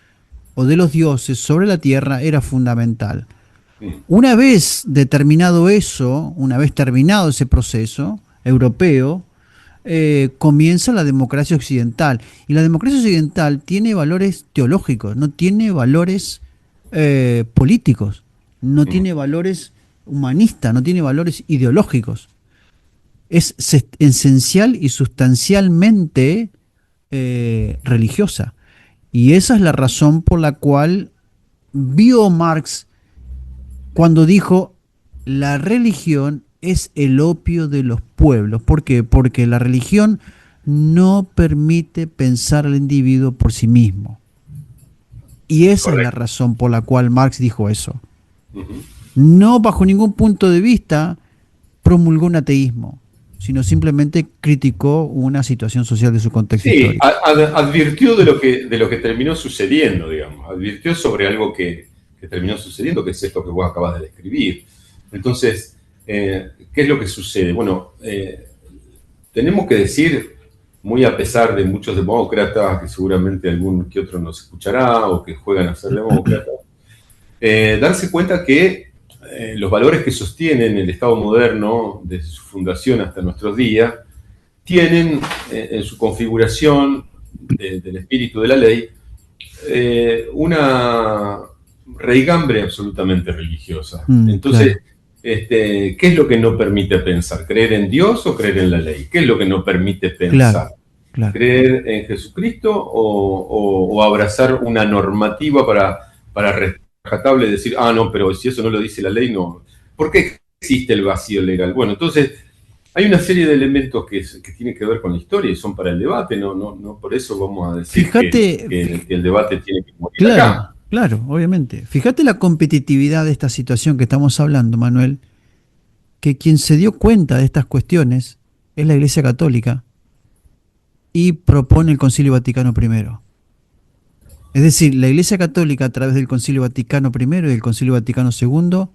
Speaker 2: o de los dioses sobre la tierra era fundamental. Una vez determinado eso, una vez terminado ese proceso europeo, comienza la democracia occidental. Y la democracia occidental tiene valores teológicos, no tiene valores políticos, no tiene valores humanistas, no tiene valores ideológicos. Es esencial y sustancialmente religiosa. Y esa es la razón por la cual vio Marx cuando dijo: la religión es el opio de los pueblos. ¿Por qué? Porque la religión no permite pensar al individuo por sí mismo. Y esa es la razón por la cual Marx dijo eso. No bajo ningún punto de vista promulgó un ateísmo, sino simplemente criticó una situación social de su contexto histórico.
Speaker 8: Advirtió de lo que terminó sucediendo, digamos. Advirtió sobre algo que terminó sucediendo, que es esto que vos acabas de describir. Entonces, ¿qué es lo que sucede? Bueno, tenemos que decir, muy a pesar de muchos demócratas, que seguramente algún que otro nos escuchará o que juegan a ser demócratas, darse cuenta que los valores que sostienen el Estado moderno, desde su fundación hasta nuestros días, tienen en su configuración del espíritu de la ley una raigambre absolutamente religiosa. Entonces, ¿qué es lo que no permite pensar? ¿Creer en Dios o creer en la ley? ¿Qué es lo que no permite pensar?
Speaker 2: Claro.
Speaker 8: ¿Creer en Jesucristo o abrazar una normativa para rescatable y decir, no, pero si eso no lo dice la ley, no? ¿Por qué existe el vacío legal? Bueno, entonces hay una serie de elementos que tienen que ver con la historia y son para el debate, no por eso vamos a decir que el debate tiene que morir acá.
Speaker 2: Claro, obviamente. Fíjate la competitividad de esta situación que estamos hablando, Manuel, que quien se dio cuenta de estas cuestiones es la Iglesia Católica y propone el Concilio Vaticano I. Es decir, la Iglesia Católica, a través del Concilio Vaticano I y del Concilio Vaticano II,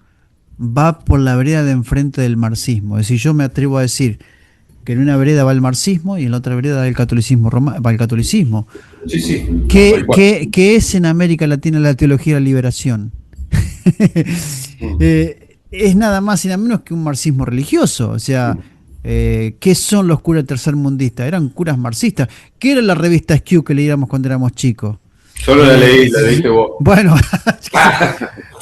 Speaker 2: va por la vereda de enfrente del marxismo. Es decir, yo me atrevo a decir que en una vereda va el marxismo y en la otra vereda va el catolicismo.
Speaker 8: Sí.
Speaker 2: ¿Qué es en América Latina la teología de la liberación? Es nada más y nada menos que un marxismo religioso. O sea, ¿qué son los curas tercermundistas? Eran curas marxistas. ¿Qué era la revista Skew que leíamos cuando éramos chicos?
Speaker 8: Solo la leíste vos.
Speaker 2: Bueno,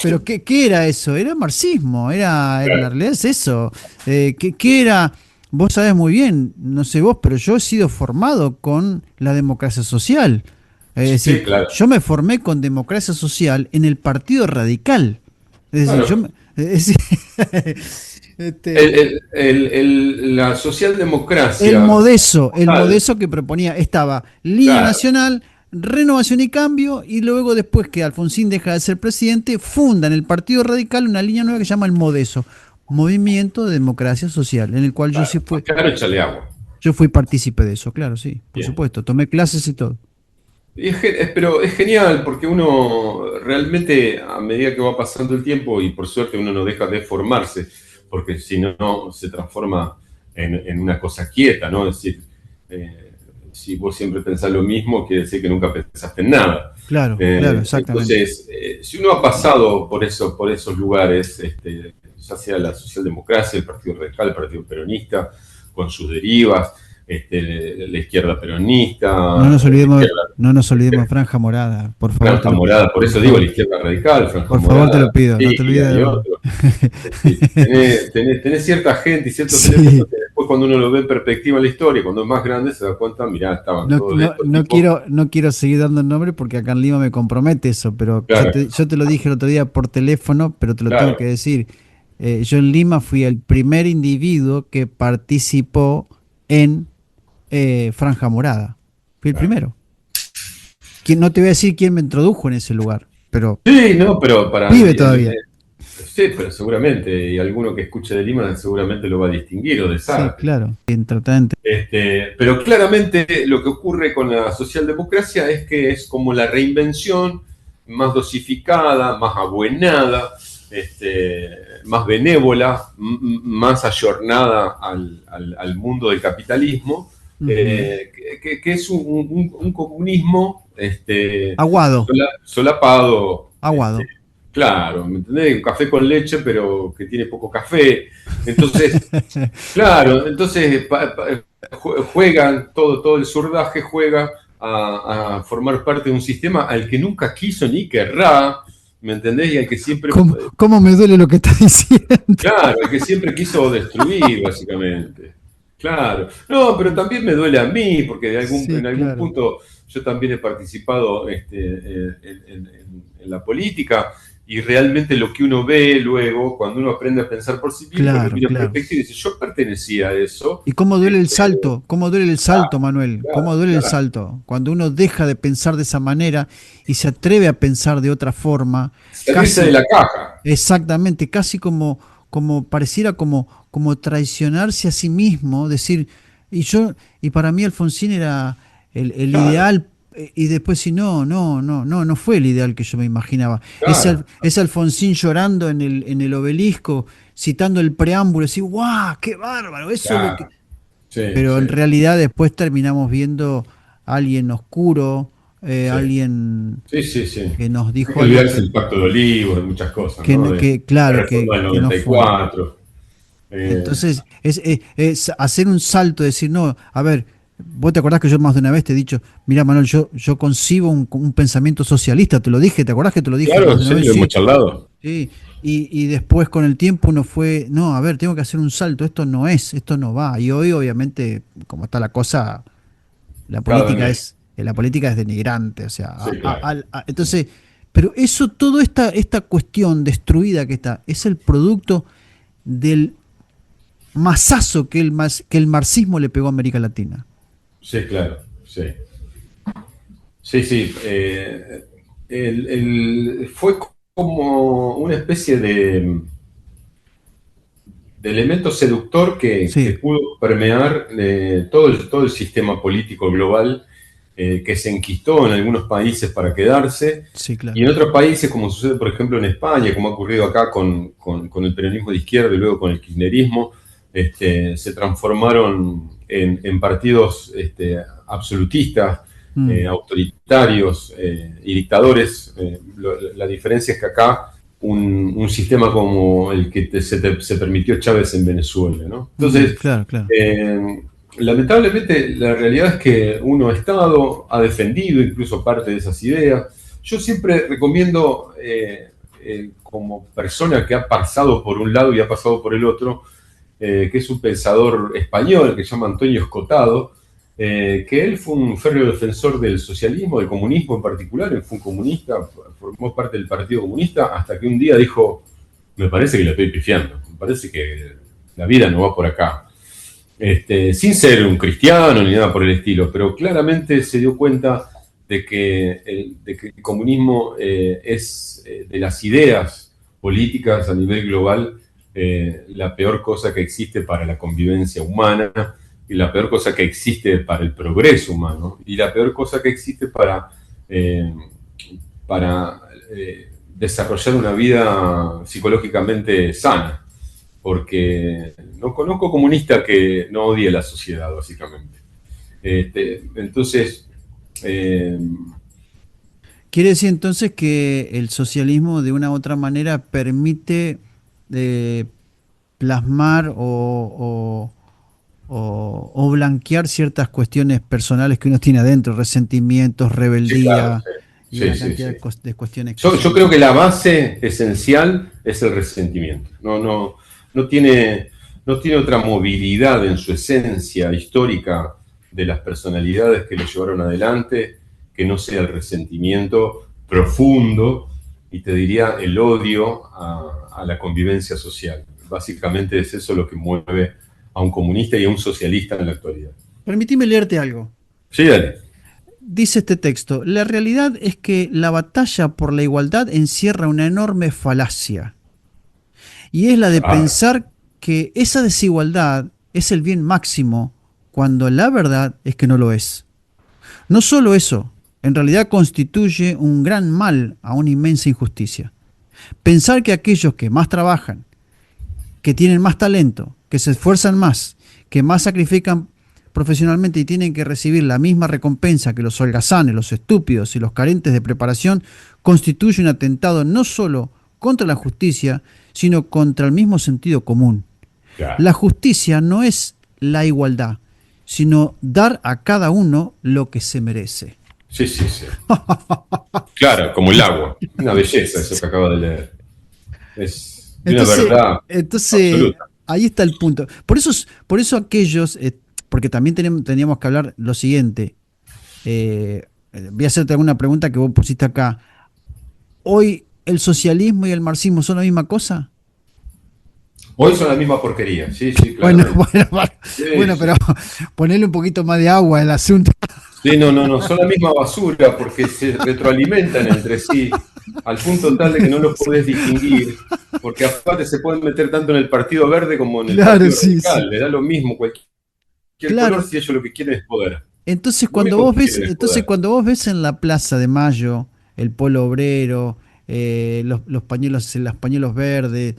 Speaker 2: pero ¿qué era eso? Era marxismo, la realidad es eso. ¿Qué era? Vos sabés muy bien, no sé vos, pero yo he sido formado con la democracia social. Es decir,
Speaker 8: claro.
Speaker 2: Yo me formé con democracia social en el Partido Radical. Es decir,
Speaker 8: la socialdemocracia.
Speaker 2: El modeso que proponía, estaba Línea Nacional, Renovación y Cambio, y luego después que Alfonsín deja de ser presidente, funda en el Partido Radical una línea nueva que se llama el Modeso, Movimiento de Democracia Social, en el cual yo sí fui.
Speaker 8: Claro, échale agua.
Speaker 2: Yo fui partícipe de eso, claro, sí, por supuesto, tomé clases y todo.
Speaker 8: Pero es genial porque uno realmente, a medida que va pasando el tiempo, y por suerte uno no deja de formarse, porque si no se transforma en una cosa quieta, ¿no? Es decir, si vos siempre pensás lo mismo, quiere decir que nunca pensaste en nada.
Speaker 2: Claro, exactamente.
Speaker 8: Entonces, si uno ha pasado por esos lugares, ya sea la socialdemocracia, el Partido Radical, el Partido Peronista, con sus derivas, la izquierda peronista.
Speaker 2: No nos olvidemos Franja Morada, por favor.
Speaker 8: Franja Morada, por eso digo la izquierda radical, Franja
Speaker 2: por
Speaker 8: Morada.
Speaker 2: Por favor, te lo pido, no te olvides.
Speaker 8: Tenés cierta gente y ciertos elementos que después cuando uno lo ve en perspectiva en la historia, cuando es más grande se da cuenta, mirá, estaban todos de estos tipos.
Speaker 2: No quiero seguir dando el nombre porque acá en Lima me compromete eso, pero claro. yo te lo dije el otro día por teléfono, pero te lo tengo que decir. Yo en Lima fui el primer individuo que participó en Franja Morada. Fui el primero. No te voy a decir quién me introdujo en ese lugar, pero vive todavía.
Speaker 8: Sí, pero seguramente, y alguno que escuche de Lima seguramente lo va a distinguir o de saber.
Speaker 2: Sí, claro, tratante.
Speaker 8: Pero claramente lo que ocurre con la socialdemocracia es que es como la reinvención más dosificada, más abuenada, más benévola, más ayornada al mundo del capitalismo, que es un comunismo
Speaker 2: aguado,
Speaker 8: solapado,
Speaker 2: aguado.
Speaker 8: Claro, ¿me entendés? Un café con leche, pero que tiene poco café. Entonces, claro, entonces juegan, todo el surdaje juega a formar parte de un sistema al que nunca quiso ni querrá, ¿me entendés? Y al que siempre...
Speaker 2: ¿Cómo me duele lo que estás diciendo?
Speaker 8: Claro, al que siempre quiso destruir, básicamente. Claro. No, pero también me duele a mí, porque en algún punto yo también he participado en la política, y realmente lo que uno ve luego, cuando uno aprende a pensar por sí mismo, lo mira perspectiva y dice, yo pertenecía a eso.
Speaker 2: ¿Y cómo duele el salto? ¿Cómo duele el salto, Manuel? ¿Cómo duele el salto? Cuando uno deja de pensar de esa manera y se atreve a pensar de otra forma.
Speaker 8: Salirse de la caja.
Speaker 2: Exactamente, casi como pareciera como traicionarse a sí mismo, decir, y para mí Alfonsín era el ideal. Y después si no fue el ideal que yo me imaginaba. Claro. Ese Alfonsín llorando en el obelisco, citando el preámbulo, decir, ¡guau! ¡Qué bárbaro! Eso claro. Es lo que... Sí, pero en realidad después terminamos viendo a alguien oscuro, alguien que nos dijo...
Speaker 8: Hay que olvidarse el Pacto de Olivos, de muchas cosas, ¿no?
Speaker 2: Claro, que
Speaker 8: no fue.
Speaker 2: Entonces, es hacer un salto, decir, no, a ver... Vos te acordás que yo más de una vez te he dicho, mira Manuel, yo concibo un pensamiento socialista, te lo dije, ¿te acordás que te lo dije?
Speaker 8: Claro, sí, lo hemos charlado.
Speaker 2: Sí, y después con el tiempo uno fue, no, a ver, tengo que hacer un salto, esto no va. Y hoy obviamente, como está la cosa, la política es denigrante, o sea, sí, claro. Entonces, pero eso, toda esta cuestión destruida que está, es el producto del masazo que el marxismo le pegó a América Latina.
Speaker 8: Sí, claro, sí. Sí. Fue como una especie de elemento seductor que pudo permear todo el sistema político global, que se enquistó en algunos países para quedarse, claro. Y en otros países, como sucede por ejemplo en España, como ha ocurrido acá con el peronismo de izquierda y luego con el kirchnerismo, se transformaron en partidos absolutistas, autoritarios y dictadores. La diferencia es que acá un sistema como el que se permitió Chávez en Venezuela, ¿no? Entonces,
Speaker 2: claro.
Speaker 8: Lamentablemente la realidad es que uno ha defendido incluso parte de esas ideas. Yo siempre recomiendo, como persona que ha pasado por un lado y ha pasado por el otro, que es un pensador español que se llama Antonio Escotado, que él fue un férreo defensor del socialismo, del comunismo en particular. Él fue un comunista, formó parte del Partido Comunista, hasta que un día dijo, me parece que la estoy pifiando, me parece que la vida no va por acá. Sin ser un cristiano ni nada por el estilo, pero claramente se dio cuenta de que el comunismo es, de las ideas políticas a nivel global, la peor cosa que existe para la convivencia humana, y la peor cosa que existe para el progreso humano, y la peor cosa que existe para desarrollar una vida psicológicamente sana. Porque no conozco comunista que no odie a la sociedad, básicamente. Entonces...
Speaker 2: Quiere decir entonces que el socialismo de una u otra manera permite plasmar o blanquear ciertas cuestiones personales que uno tiene adentro, resentimientos, rebeldía,
Speaker 8: sí,
Speaker 2: y una cantidad de cuestiones.
Speaker 8: Yo creo que la base esencial es el resentimiento. No tiene otra movilidad en su esencia histórica de las personalidades que lo llevaron adelante que no sea el resentimiento profundo y te diría el odio a la convivencia social. Básicamente es eso lo que mueve a un comunista y a un socialista en la actualidad.
Speaker 2: Permitime leerte algo.
Speaker 8: Sí, dale.
Speaker 2: Dice este texto, la realidad es que la batalla por la igualdad encierra una enorme falacia. Y es la de pensar que esa desigualdad es el bien máximo, cuando la verdad es que no lo es. No solo eso, en realidad constituye un gran mal a una inmensa injusticia. Pensar que aquellos que más trabajan, que tienen más talento, que se esfuerzan más, que más sacrifican profesionalmente y tienen que recibir la misma recompensa que los holgazanes, los estúpidos y los carentes de preparación, constituye un atentado no solo contra la justicia, sino contra el mismo sentido común.
Speaker 8: Claro.
Speaker 2: La justicia no es la igualdad, sino dar a cada uno lo que se merece.
Speaker 8: Sí. Claro, como el agua. Una belleza eso que acaba de leer. Es una verdad absoluta.
Speaker 2: Ahí está el punto. Por eso aquellos, porque también teníamos que hablar lo siguiente. Voy a hacerte alguna pregunta que vos pusiste acá. ¿Hoy el socialismo y el marxismo son la misma cosa?
Speaker 8: Hoy son la misma porquería, sí, claro.
Speaker 2: Bueno, pero ponerle un poquito más de agua al asunto.
Speaker 8: Sí, no, son la misma basura porque se retroalimentan entre sí al punto tal de que no los podés distinguir, porque aparte se pueden meter tanto en el Partido Verde como en el Partido Radical, le da lo mismo cualquier color si ellos lo que quieren es poder.
Speaker 2: Entonces cuando vos ves en la Plaza de Mayo el Polo Obrero, los pañuelos verdes,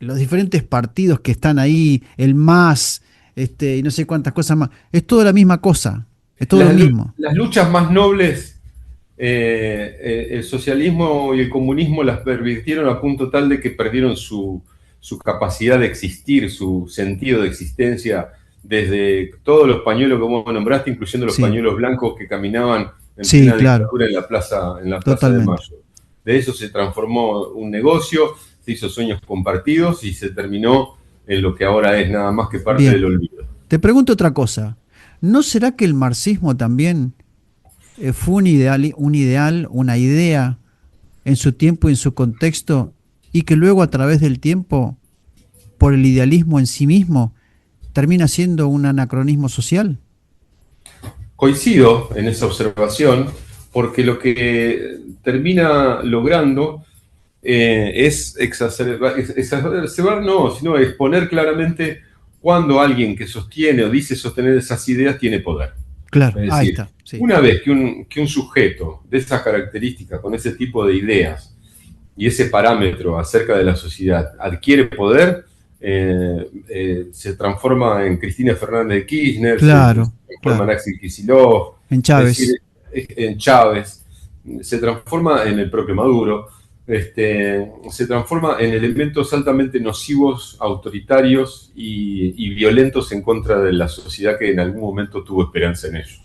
Speaker 2: los diferentes partidos que están ahí, el MAS, y no sé cuántas cosas más, es todo la misma cosa, es todo lo mismo.
Speaker 8: Las luchas más nobles, el socialismo y el comunismo las pervirtieron a punto tal de que perdieron su capacidad de existir, su sentido de existencia, desde todos los pañuelos que vos nombraste, incluyendo los pañuelos blancos que caminaban en plena dictadura en la plaza de Mayo. De eso se transformó un negocio, se hizo sueños compartidos y se terminó en lo que ahora es nada más que parte del olvido.
Speaker 2: Te pregunto otra cosa. ¿No será que el marxismo también fue un ideal, una idea en su tiempo y en su contexto, y que luego a través del tiempo, por el idealismo en sí mismo, termina siendo un anacronismo social?
Speaker 8: Coincido en esa observación, porque lo que termina logrando es exacerbar, no, sino exponer claramente cuando alguien que sostiene o dice sostener esas ideas tiene poder.
Speaker 2: Claro,
Speaker 8: es decir,
Speaker 2: ahí está. Sí.
Speaker 8: Una vez que un sujeto de esas características, con ese tipo de ideas y ese parámetro acerca de la sociedad adquiere poder, se transforma en Cristina Fernández de Kirchner, se transforma en Axel Kicillof,
Speaker 2: en Chávez.
Speaker 8: En Chávez, se transforma en el propio Maduro, se transforma en elementos altamente nocivos, autoritarios y violentos en contra de la sociedad que en algún momento tuvo esperanza en ellos.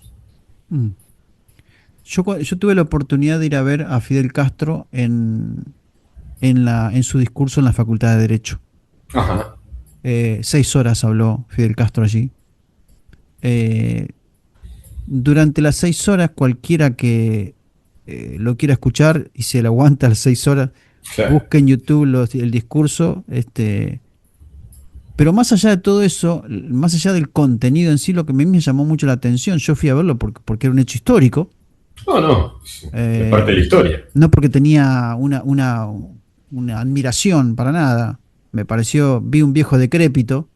Speaker 2: Yo tuve la oportunidad de ir a ver a Fidel Castro en su discurso en la Facultad de Derecho.
Speaker 8: Ajá.
Speaker 2: 6 horas habló Fidel Castro allí. Durante las 6 horas, cualquiera que lo quiera escuchar y se lo aguanta las 6 horas, claro, busque en YouTube el discurso. Pero más allá de todo eso, más allá del contenido en sí, lo que a mí me llamó mucho la atención, yo fui a verlo porque era un hecho histórico.
Speaker 8: No, es parte de la historia.
Speaker 2: No porque tenía una admiración para nada. Me pareció, vi un viejo decrépito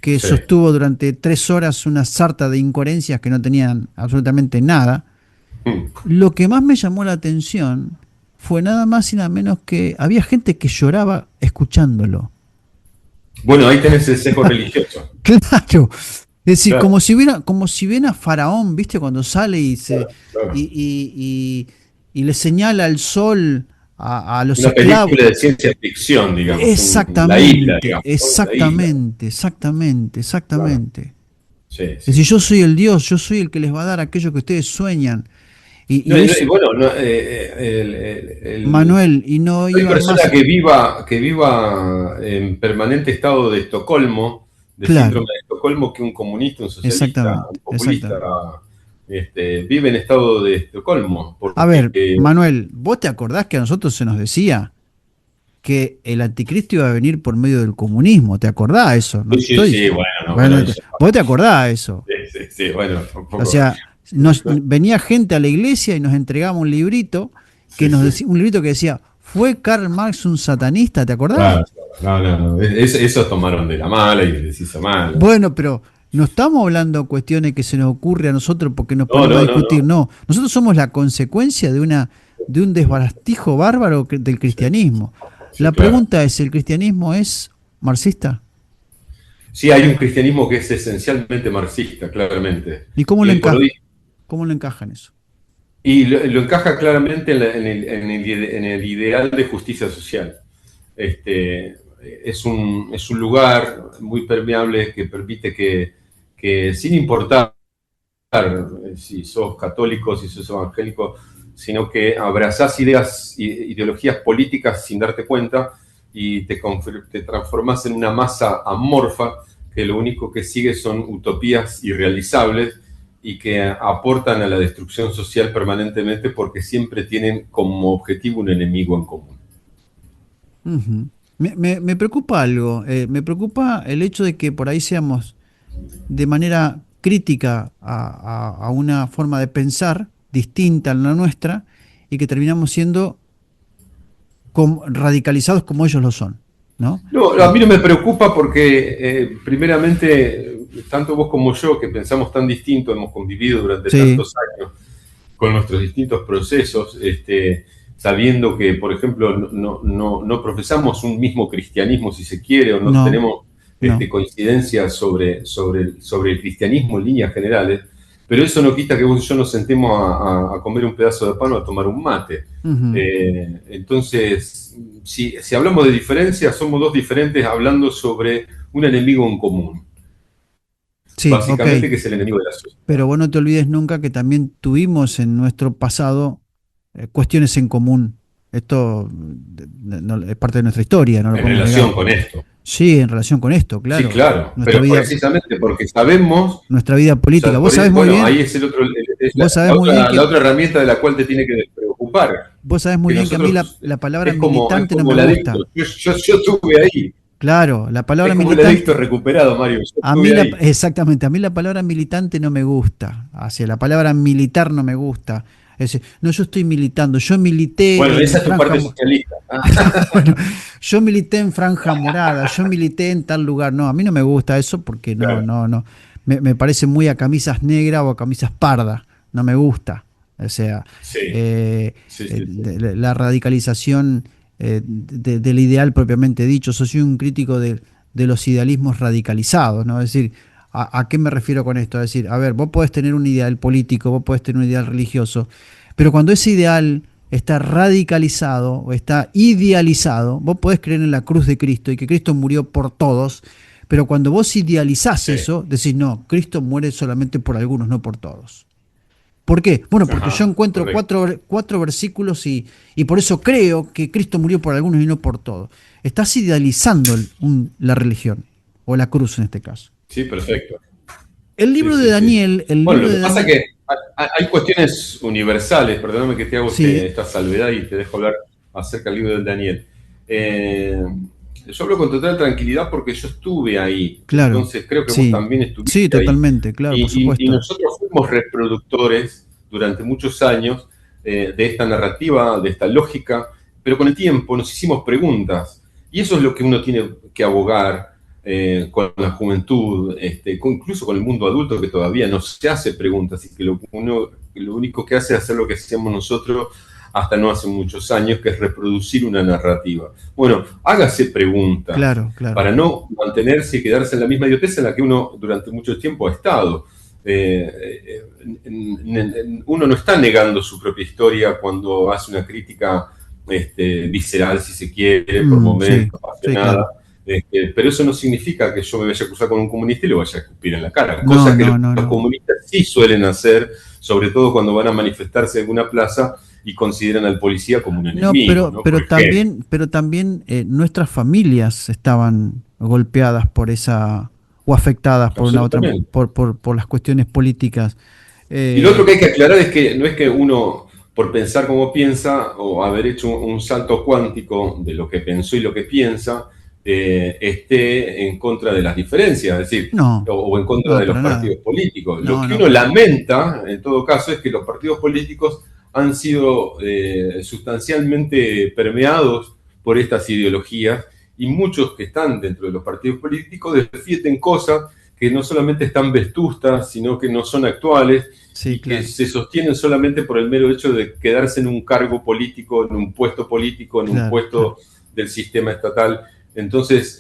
Speaker 2: que sostuvo durante 3 horas una sarta de incoherencias que no tenían absolutamente nada. Lo que más me llamó la atención fue nada más y nada menos que había gente que lloraba escuchándolo.
Speaker 8: Bueno, ahí tenés el sesgo religioso.
Speaker 2: Claro. Es decir, claro, como si viera a Faraón, ¿viste? Cuando sale y y le señala al sol a los esclavos.
Speaker 8: Una película de ciencia ficción, digamos.
Speaker 2: Exactamente,
Speaker 8: la isla, digamos,
Speaker 2: exactamente.
Speaker 8: Claro. Sí.
Speaker 2: Es decir, yo soy el Dios, yo soy el que les va a dar aquello que ustedes sueñan. Manuel, y no
Speaker 8: hay
Speaker 2: iba
Speaker 8: persona
Speaker 2: más...
Speaker 8: que viva en permanente estado de Estocolmo, de síndrome de Estocolmo, que un comunista, un socialista, un populista vive en estado de Estocolmo.
Speaker 2: A ver, Manuel, ¿vos te acordás que a nosotros se nos decía que el anticristo iba a venir por medio del comunismo? ¿Te acordás eso? ¿No?
Speaker 8: Sí, bueno,
Speaker 2: ¿vos te acordás eso?
Speaker 8: Sí, bueno.
Speaker 2: O sea, venía gente a la iglesia y nos entregaba un librito que decía, un librito que decía, ¿fue Karl Marx un satanista? ¿Te acordás?
Speaker 8: No. Eso tomaron de la mala y les hizo mal.
Speaker 2: Bueno, pero no estamos hablando de cuestiones que se nos ocurre a nosotros porque nos ponemos a discutir. No, nosotros somos la consecuencia de un desbarastijo bárbaro del cristianismo. La pregunta es, ¿el cristianismo es marxista?
Speaker 8: Sí, hay un cristianismo que es esencialmente marxista, claramente.
Speaker 2: ¿Y cómo lo encaja en eso?
Speaker 8: Y lo encaja claramente en el ideal de justicia social. Es un lugar muy permeable que permite que sin importar si sos católico, si sos evangélico, sino que abrazás ideologías políticas sin darte cuenta y te transformás en una masa amorfa que lo único que sigue son utopías irrealizables y que aportan a la destrucción social permanentemente porque siempre tienen como objetivo un enemigo en común.
Speaker 2: Uh-huh. Me preocupa algo, me preocupa el hecho de que por ahí seamos de manera crítica a una forma de pensar distinta a la nuestra y que terminamos siendo radicalizados como ellos lo son, ¿no?
Speaker 8: No, a mí no me preocupa porque primeramente tanto vos como yo, que pensamos tan distinto, hemos convivido durante tantos años con nuestros distintos procesos, sabiendo que, por ejemplo, no profesamos un mismo cristianismo, si se quiere, o no tenemos coincidencias sobre el cristianismo en líneas generales, pero eso no quita que vos y yo nos sentemos a comer un pedazo de pan o a tomar un mate. Uh-huh. Entonces, si hablamos de diferencias, somos dos diferentes hablando sobre un enemigo en común. Sí, básicamente, que es el enemigo de la sociedad.
Speaker 2: Pero vos no te olvides nunca que también tuvimos en nuestro pasado cuestiones en común. Esto es parte de nuestra historia. ¿No?
Speaker 8: En relación con esto.
Speaker 2: Sí, en relación con esto, claro.
Speaker 8: Sí, claro, pero precisamente porque sabemos...
Speaker 2: Nuestra vida política,
Speaker 8: o sea,
Speaker 2: vos sabés muy bien...
Speaker 8: Ahí es la otra herramienta de la cual te tiene que preocupar.
Speaker 2: Vos sabés muy bien que a mí la palabra militante no me gusta.
Speaker 8: Yo estuve ahí.
Speaker 2: Claro, la palabra
Speaker 8: militante... Es como el adicto recuperado, Mario.
Speaker 2: Exactamente, a mí la palabra militante no me gusta. Hacia la palabra militar no me gusta. No, yo estoy militando, yo milité...
Speaker 8: Bueno, esa es tu parte socialista.
Speaker 2: Bueno, yo milité en Franja Morada, yo milité en tal lugar. No, a mí no me gusta eso porque no. Me parece muy a camisas negras o a camisas pardas. No me gusta. O sea, la radicalización del ideal propiamente dicho. Yo soy un crítico de los idealismos radicalizados, ¿no? Es decir, ¿a qué me refiero con esto? Es decir, a ver, vos podés tener un ideal político, vos podés tener un ideal religioso, pero cuando ese ideal está radicalizado o está idealizado, vos podés creer en la cruz de Cristo y que Cristo murió por todos, pero cuando vos idealizás eso, decís, no, Cristo muere solamente por algunos, no por todos. ¿Por qué? Bueno, porque yo encuentro cuatro versículos y por eso creo que Cristo murió por algunos y no por todos. Estás idealizando la religión, o la cruz en este caso.
Speaker 8: Sí, perfecto.
Speaker 2: El libro de Daniel...
Speaker 8: Bueno, lo que pasa es que hay cuestiones universales, perdóname que te hago esta salvedad y te dejo hablar acerca del libro de Daniel. Yo hablo con total tranquilidad porque yo estuve ahí.
Speaker 2: Claro.
Speaker 8: Entonces creo que vos también estuviste ahí.
Speaker 2: Sí, totalmente, claro, por supuesto.
Speaker 8: Y nosotros fuimos reproductores durante muchos años de esta narrativa, de esta lógica, pero con el tiempo nos hicimos preguntas. Y eso es lo que uno tiene que abogar con la juventud, incluso con el mundo adulto que todavía no se hace preguntas y que lo único que hace es hacer lo que hacíamos nosotros hasta no hace muchos años, que es reproducir una narrativa. Bueno, hágase preguntas para no mantenerse y quedarse en la misma idiotez en la que uno durante mucho tiempo ha estado. Uno no está negando su propia historia cuando hace una crítica visceral, si se quiere, por momentos, apasionada. Pero eso no significa que yo me vaya a cruzar con un comunista y le vaya a escupir en la cara. Cosa que los comunistas sí suelen hacer, sobre todo cuando van a manifestarse en alguna plaza y consideran al policía como un enemigo.
Speaker 2: Pero también nuestras familias estaban golpeadas por esa, o afectadas por una otra, por las cuestiones políticas.
Speaker 8: Y lo otro que hay que aclarar es que no es que uno, por pensar como piensa, o haber hecho un salto cuántico de lo que pensó y lo que piensa, esté en contra de las diferencias, es decir, o en contra de los partidos políticos. Lo que uno lamenta, en todo caso, es que los partidos políticos han sido sustancialmente permeados por estas ideologías y muchos que están dentro de los partidos políticos defienden cosas que no solamente están vetustas, sino que no son actuales, que se sostienen solamente por el mero hecho de quedarse en un cargo político, en un puesto político, en un puesto del sistema estatal. Entonces,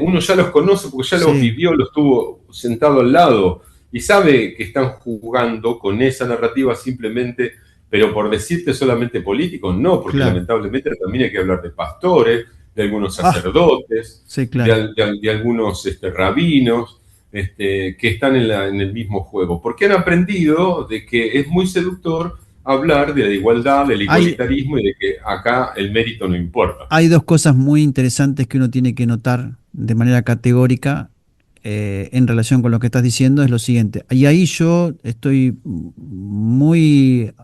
Speaker 8: uno ya los conoce porque ya los vivió, los tuvo sentado al lado y sabe que están jugando con esa narrativa simplemente pero por decirte solamente políticos, no, porque
Speaker 2: Claro.
Speaker 8: lamentablemente también hay que hablar de pastores, de algunos sacerdotes,
Speaker 2: Sí, claro.
Speaker 8: de algunos rabinos, que están en el mismo juego, porque han aprendido de que es muy seductor hablar de la igualdad, del igualitarismo y de que acá el mérito no importa.
Speaker 2: Hay dos cosas muy interesantes que uno tiene que notar de manera categórica en relación con lo que estás diciendo, es lo siguiente. Y ahí yo estoy muy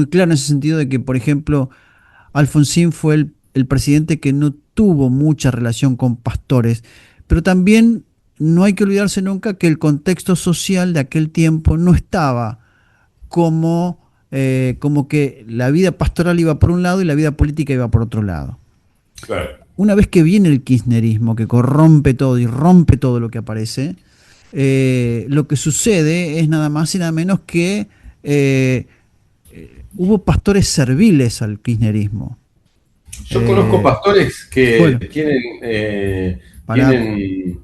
Speaker 2: claro en ese sentido de que, por ejemplo, Alfonsín fue el presidente que no tuvo mucha relación con pastores, pero también no hay que olvidarse nunca que el contexto social de aquel tiempo no estaba como que la vida pastoral iba por un lado y la vida política iba por otro lado.
Speaker 8: Claro.
Speaker 2: Una vez que viene el kirchnerismo, que corrompe todo y rompe todo lo que aparece, lo que sucede es nada más y nada menos que hubo pastores serviles al kirchnerismo.
Speaker 8: Yo conozco pastores que
Speaker 2: bueno,
Speaker 8: tienen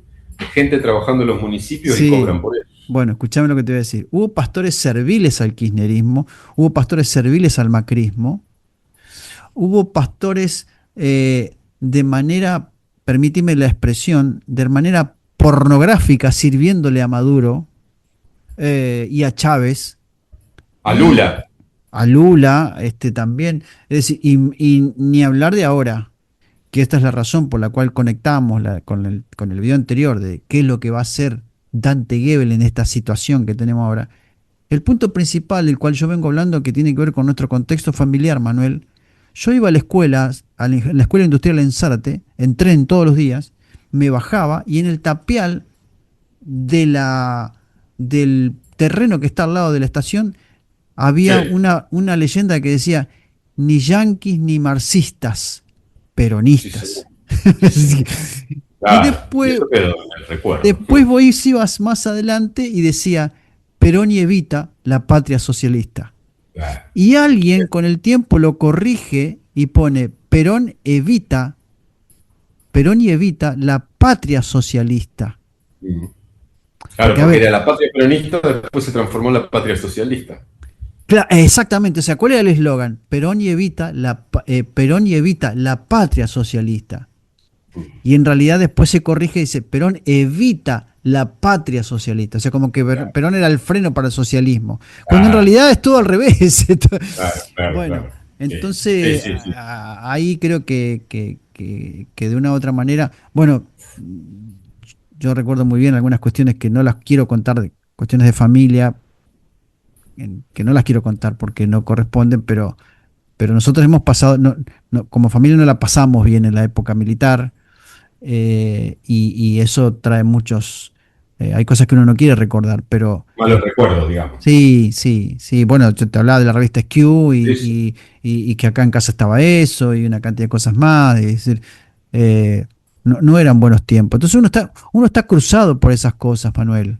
Speaker 8: gente trabajando en los municipios y cobran por eso.
Speaker 2: Bueno, escuchame lo que te voy a decir. Hubo pastores serviles al kirchnerismo, hubo pastores serviles al macrismo, hubo pastores de manera, permíteme la expresión, de manera pornográfica sirviéndole a Maduro y a Chávez.
Speaker 8: A Lula.
Speaker 2: A Lula también. Es decir, y ni hablar de ahora, que esta es la razón por la cual conectamos con el video anterior de qué es lo que va a hacer Dante Gebel en esta situación que tenemos ahora. El punto principal del cual yo vengo hablando, que tiene que ver con nuestro contexto familiar, Manuel. Yo iba a la escuela industrial en Zárate, en tren todos los días, me bajaba y en el tapial del terreno que está al lado de la estación había una leyenda que decía: ni yanquis ni marxistas, peronistas.
Speaker 8: Sí,
Speaker 2: Y después vos ibas más adelante y decía: Perón y Evita, la patria socialista. Y alguien con el tiempo lo corrige y pone Perón y Evita, la patria socialista.
Speaker 8: Claro, porque era la patria peronista, después se transformó en la patria socialista.
Speaker 2: Claro, exactamente, o sea, ¿cuál era el eslogan? Perón y Evita, la patria socialista. Y en realidad después se corrige y dice: Perón evita la patria socialista. O sea, como que Perón era el freno para el socialismo. Cuando en realidad es todo al revés. Bueno, entonces ahí creo que de una u otra manera, bueno, yo recuerdo muy bien algunas cuestiones que no las quiero contar, de cuestiones de familia, que no las quiero contar porque no corresponden, pero nosotros hemos pasado, como familia no la pasamos bien en la época militar, y eso trae muchos, hay cosas que uno no quiere recordar, pero...
Speaker 8: Malos recuerdos, digamos.
Speaker 2: Sí, bueno, yo te hablaba de la revista SQ y que acá en casa estaba eso y una cantidad de cosas más, es decir, no eran buenos tiempos. Entonces uno está cruzado por esas cosas, Manuel.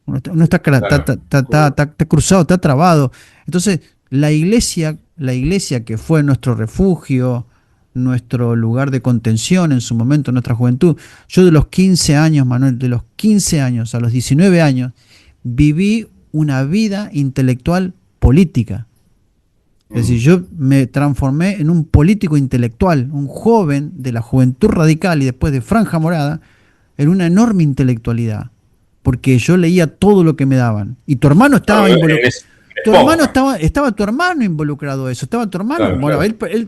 Speaker 2: Uno está cruzado, está trabado. Entonces, la iglesia que fue nuestro refugio, nuestro lugar de contención en su momento, en nuestra juventud. Yo de los 15 años, Manuel, de los 15 años a los 19 años, viví una vida intelectual política. Es decir, yo me transformé en un político intelectual, un joven de la Juventud Radical y después de Franja Morada, en una enorme intelectualidad. Porque yo leía todo lo que me daban. Y tu hermano estaba involucrado. Estaba tu hermano involucrado en eso. Estaba tu hermano. Bueno,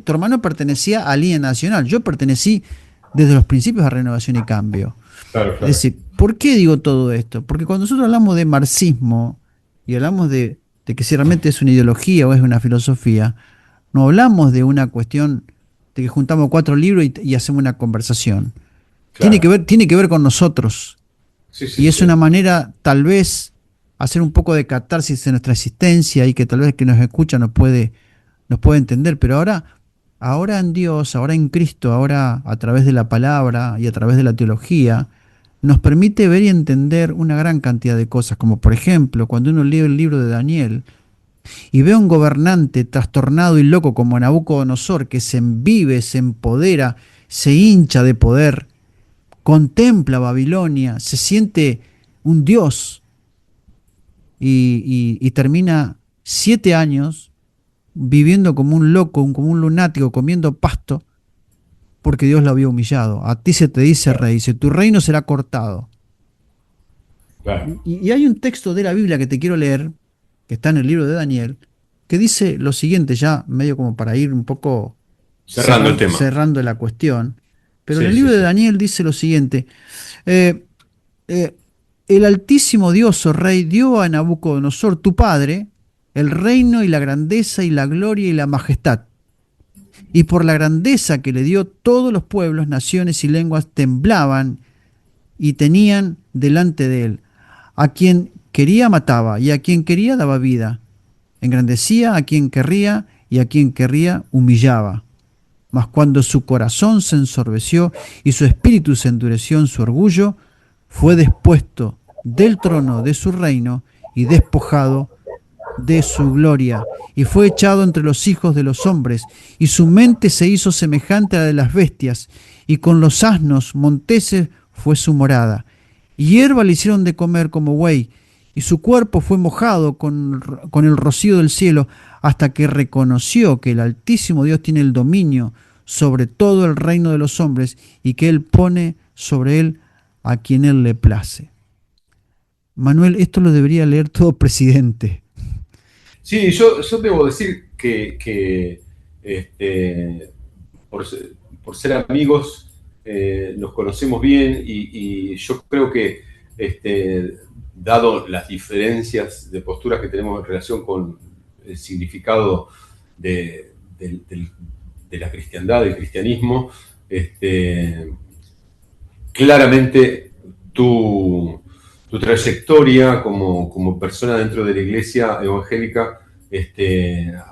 Speaker 2: tu hermano pertenecía a Línea Nacional. Yo pertenecí desde los principios a Renovación y Cambio. Es decir, ¿por qué digo todo esto? Porque cuando nosotros hablamos de marxismo y hablamos de que si realmente es una ideología o es una filosofía, no hablamos de una cuestión de que juntamos 4 libros y hacemos una conversación. Claro. Tiene que ver con nosotros. Y es una manera, tal vez, hacer un poco de catarsis en nuestra existencia y que tal vez el que nos escucha nos puede entender. Pero ahora en Dios, ahora en Cristo, ahora a través de la palabra y a través de la teología, nos permite ver y entender una gran cantidad de cosas. Como por ejemplo, cuando uno lee el libro de Daniel y ve a un gobernante trastornado y loco como Nabucodonosor, que se envive, se empodera, se hincha de poder, contempla Babilonia, se siente un dios y termina 7 años viviendo como un loco, como un lunático, comiendo pasto, porque Dios lo había humillado. A ti se te dice, rey, dice, tu reino será cortado.
Speaker 8: Claro.
Speaker 2: Y hay un texto de la Biblia que te quiero leer, que está en el libro de Daniel, que dice lo siguiente, ya medio como para ir un poco
Speaker 8: cerrando el tema,
Speaker 2: cerrando la cuestión. Pero
Speaker 8: Sí,
Speaker 2: en el libro
Speaker 8: sí,
Speaker 2: de
Speaker 8: sí.
Speaker 2: Daniel dice lo siguiente: el Altísimo Dios, oh Rey, dio a Nabucodonosor, tu padre, el reino y la grandeza y la gloria y la majestad. Y por la grandeza que le dio, todos los pueblos, naciones y lenguas temblaban y tenían delante de él. A quien quería mataba y a quien quería daba vida. Engrandecía a quien querría y a quien querría humillaba. Mas cuando su corazón se ensorbeció y su espíritu se endureció en su orgullo, fue despuesto del trono de su reino y despojado de su gloria, y fue echado entre los hijos de los hombres, y su mente se hizo semejante a la de las bestias, y con los asnos monteses fue su morada. Y hierba le hicieron de comer como buey, y su cuerpo fue mojado con el rocío del cielo, hasta que reconoció que el Altísimo Dios tiene el dominio sobre todo el reino de los hombres, y que Él pone sobre él a quien Él le place. Manuel, esto lo debería leer todo presidente.
Speaker 8: Sí, yo debo decir que por ser amigos nos conocemos bien y yo creo que dado las diferencias de posturas que tenemos en relación con el significado de la cristiandad, del cristianismo, claramente tu trayectoria como persona dentro de la iglesia evangélica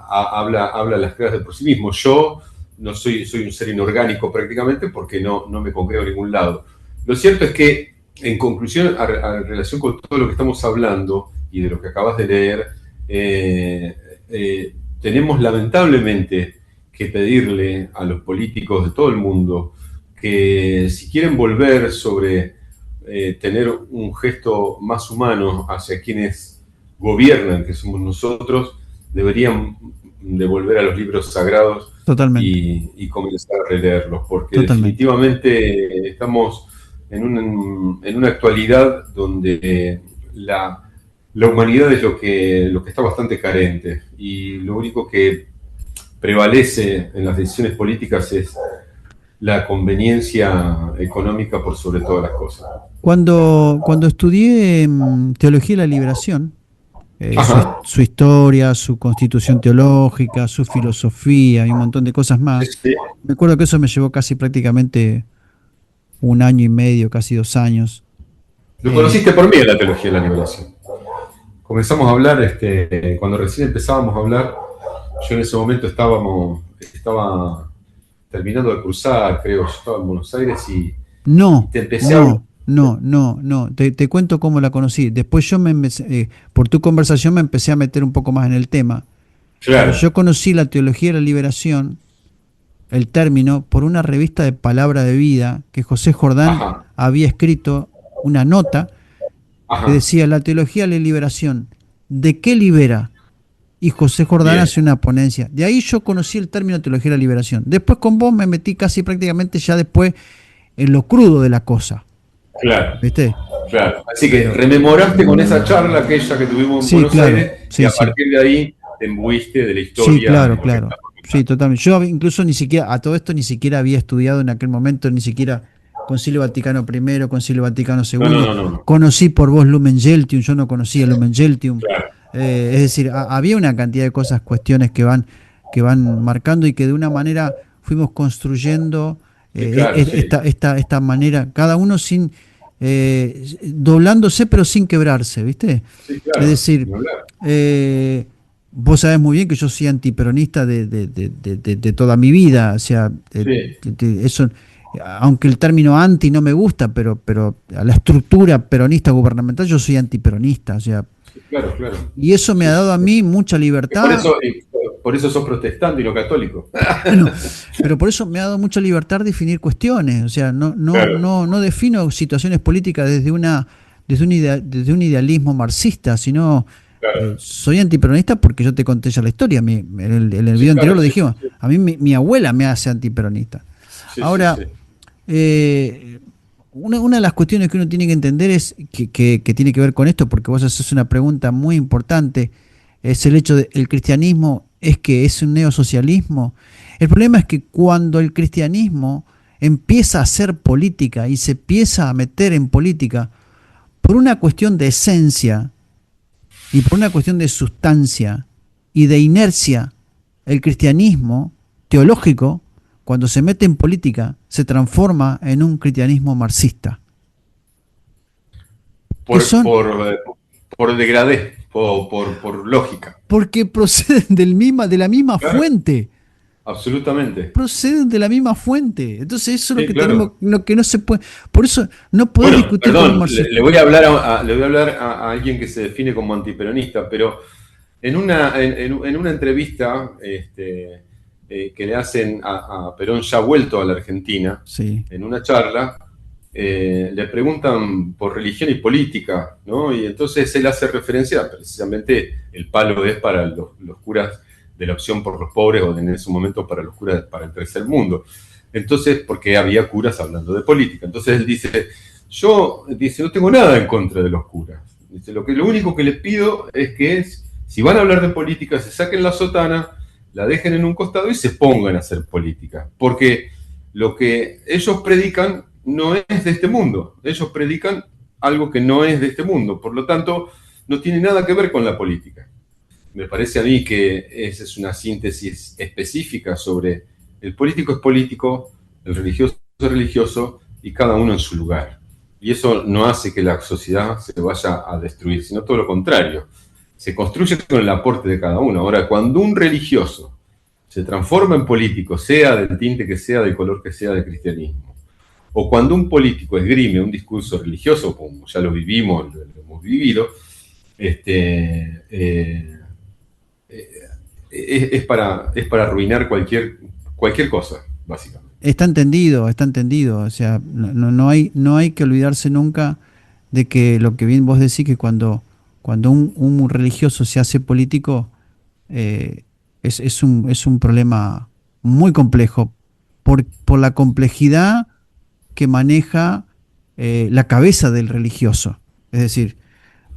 Speaker 8: habla las claras de por sí mismo. Yo no soy un ser inorgánico prácticamente porque no me congrego en ningún lado. Lo cierto es que, en conclusión, en relación con todo lo que estamos hablando y de lo que acabas de leer, tenemos lamentablemente que pedirle a los políticos de todo el mundo que si quieren volver sobre tener un gesto más humano hacia quienes gobiernan, que somos nosotros, deberían de volver a los libros sagrados.
Speaker 2: Totalmente.
Speaker 8: Y comenzar a releerlos, porque
Speaker 2: Totalmente.
Speaker 8: definitivamente estamos en una actualidad donde la humanidad es lo que está bastante carente, y lo único que prevalece en las decisiones políticas es la conveniencia económica por sobre todas las cosas.
Speaker 2: Cuando estudié Teología de la Liberación, su historia, su constitución teológica, su filosofía y un montón de cosas más,
Speaker 8: Sí.
Speaker 2: me acuerdo que eso me llevó casi prácticamente 1 año y medio, casi 2 años.
Speaker 8: Lo conociste por mí en la Teología de la Liberación. Comenzamos a hablar, cuando recién empezábamos a hablar, yo en ese momento estaba terminando de cruzar, creo, yo estaba en Buenos Aires y te empecé a hablar.
Speaker 2: No, te cuento cómo la conocí. Después yo por tu conversación me empecé a meter un poco más en el tema.
Speaker 8: Claro.
Speaker 2: Yo conocí la Teología de la Liberación, el término, por una revista de Palabra de Vida que José Jordán había escrito una nota que decía: la Teología de la Liberación, ¿de qué libera? Y José Jordán hace una ponencia. De ahí yo conocí el término Teología de la Liberación. Después con vos me metí casi prácticamente ya después en lo crudo de la cosa.
Speaker 8: Claro.
Speaker 2: ¿Viste?
Speaker 8: Claro. Así que rememoraste con esa charla aquella que tuvimos en Buenos Aires, y a partir de ahí te embuiste de la historia.
Speaker 2: Sí, claro. Sí, totalmente. Yo incluso ni siquiera, a todo esto ni siquiera había estudiado en aquel momento, ni siquiera Concilio Vaticano I, Concilio Vaticano II.
Speaker 8: No.
Speaker 2: Conocí por vos Lumen Gentium, yo no conocía Lumen Gentium.
Speaker 8: Claro.
Speaker 2: Es decir, había una cantidad de cosas, cuestiones que van marcando y que de una manera fuimos construyendo esta manera, cada uno sin doblándose pero sin quebrarse, ¿viste?
Speaker 8: Sí, claro.
Speaker 2: Es decir, vos sabés muy bien que yo soy antiperonista de toda mi vida, o sea, eso, aunque el término anti no me gusta, pero a la estructura peronista gubernamental yo soy antiperonista, o sea.
Speaker 8: Claro.
Speaker 2: Y eso me ha dado a mí mucha libertad.
Speaker 8: Por eso sos protestante y no católico.
Speaker 2: Bueno, pero por eso me ha dado mucha libertad definir cuestiones. O sea, no defino situaciones políticas desde un idealismo marxista, sino
Speaker 8: Claro.
Speaker 2: Soy antiperonista porque yo te conté ya la historia. En el video anterior lo dijimos. A mí mi abuela me hace antiperonista. Ahora, una de las cuestiones que uno tiene que entender es que tiene que ver con esto, porque vos haces una pregunta muy importante, es el hecho de el cristianismo es un neosocialismo. El problema es que cuando el cristianismo empieza a hacer política y se empieza a meter en política por una cuestión de esencia y por una cuestión de sustancia y de inercia, el cristianismo teológico, cuando se mete en política, se transforma en un cristianismo marxista.
Speaker 8: Por degradé, por lógica.
Speaker 2: Porque proceden de la misma fuente.
Speaker 8: Absolutamente.
Speaker 2: Proceden de la misma fuente. Entonces eso es lo que tenemos, lo que no se puede. Por eso no podemos discutir con un marxista.
Speaker 8: Le voy a hablar a alguien que se define como antiperonista, pero en una entrevista que le hacen a Perón ya vuelto a la Argentina, en una charla, le preguntan por religión y política, ¿no? Y entonces él hace referencia, precisamente el palo es para los curas de la opción por los pobres, o en ese momento para los curas para el tercer mundo. Entonces, porque había curas hablando de política. Entonces él dice, no tengo nada en contra de los curas. Dice, lo único que les pido es que si van a hablar de política, se saquen la sotana, la dejen en un costado y se pongan a hacer política. Porque lo que ellos predican no es de este mundo. Ellos predican algo que no es de este mundo. Por lo tanto, no tiene nada que ver con la política. Me parece a mí que esa es una síntesis específica sobre el político es político, el religioso es religioso y cada uno en su lugar. Y eso no hace que la sociedad se vaya a destruir, sino todo lo contrario. Se construye con el aporte de cada uno. Ahora, cuando un religioso se transforma en político, sea del tinte que sea, del color que sea del cristianismo, o cuando un político esgrime un discurso religioso, como ya lo vivimos, lo hemos vivido, es para arruinar cualquier cosa, básicamente.
Speaker 2: Está entendido. O sea, no hay que olvidarse nunca de que lo que bien vos decís, que cuando un religioso se hace político, es un problema muy complejo por la complejidad que maneja la cabeza del religioso. Es decir,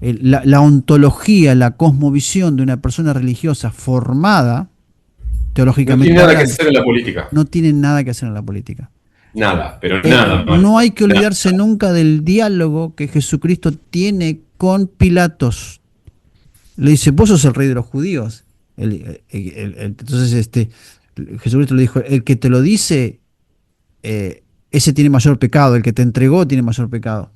Speaker 2: la ontología, la cosmovisión de una persona religiosa formada teológicamente.
Speaker 8: No tiene nada que hacer en la política.
Speaker 2: No tiene nada que hacer en la política.
Speaker 8: Nada, pero nada.
Speaker 2: No hay que olvidarse nunca del diálogo que Jesucristo tiene con Pilatos. Le dice, vos sos el rey de los judíos. Entonces Jesucristo le dijo, el que te lo dice, ese tiene mayor pecado, el que te entregó tiene mayor pecado.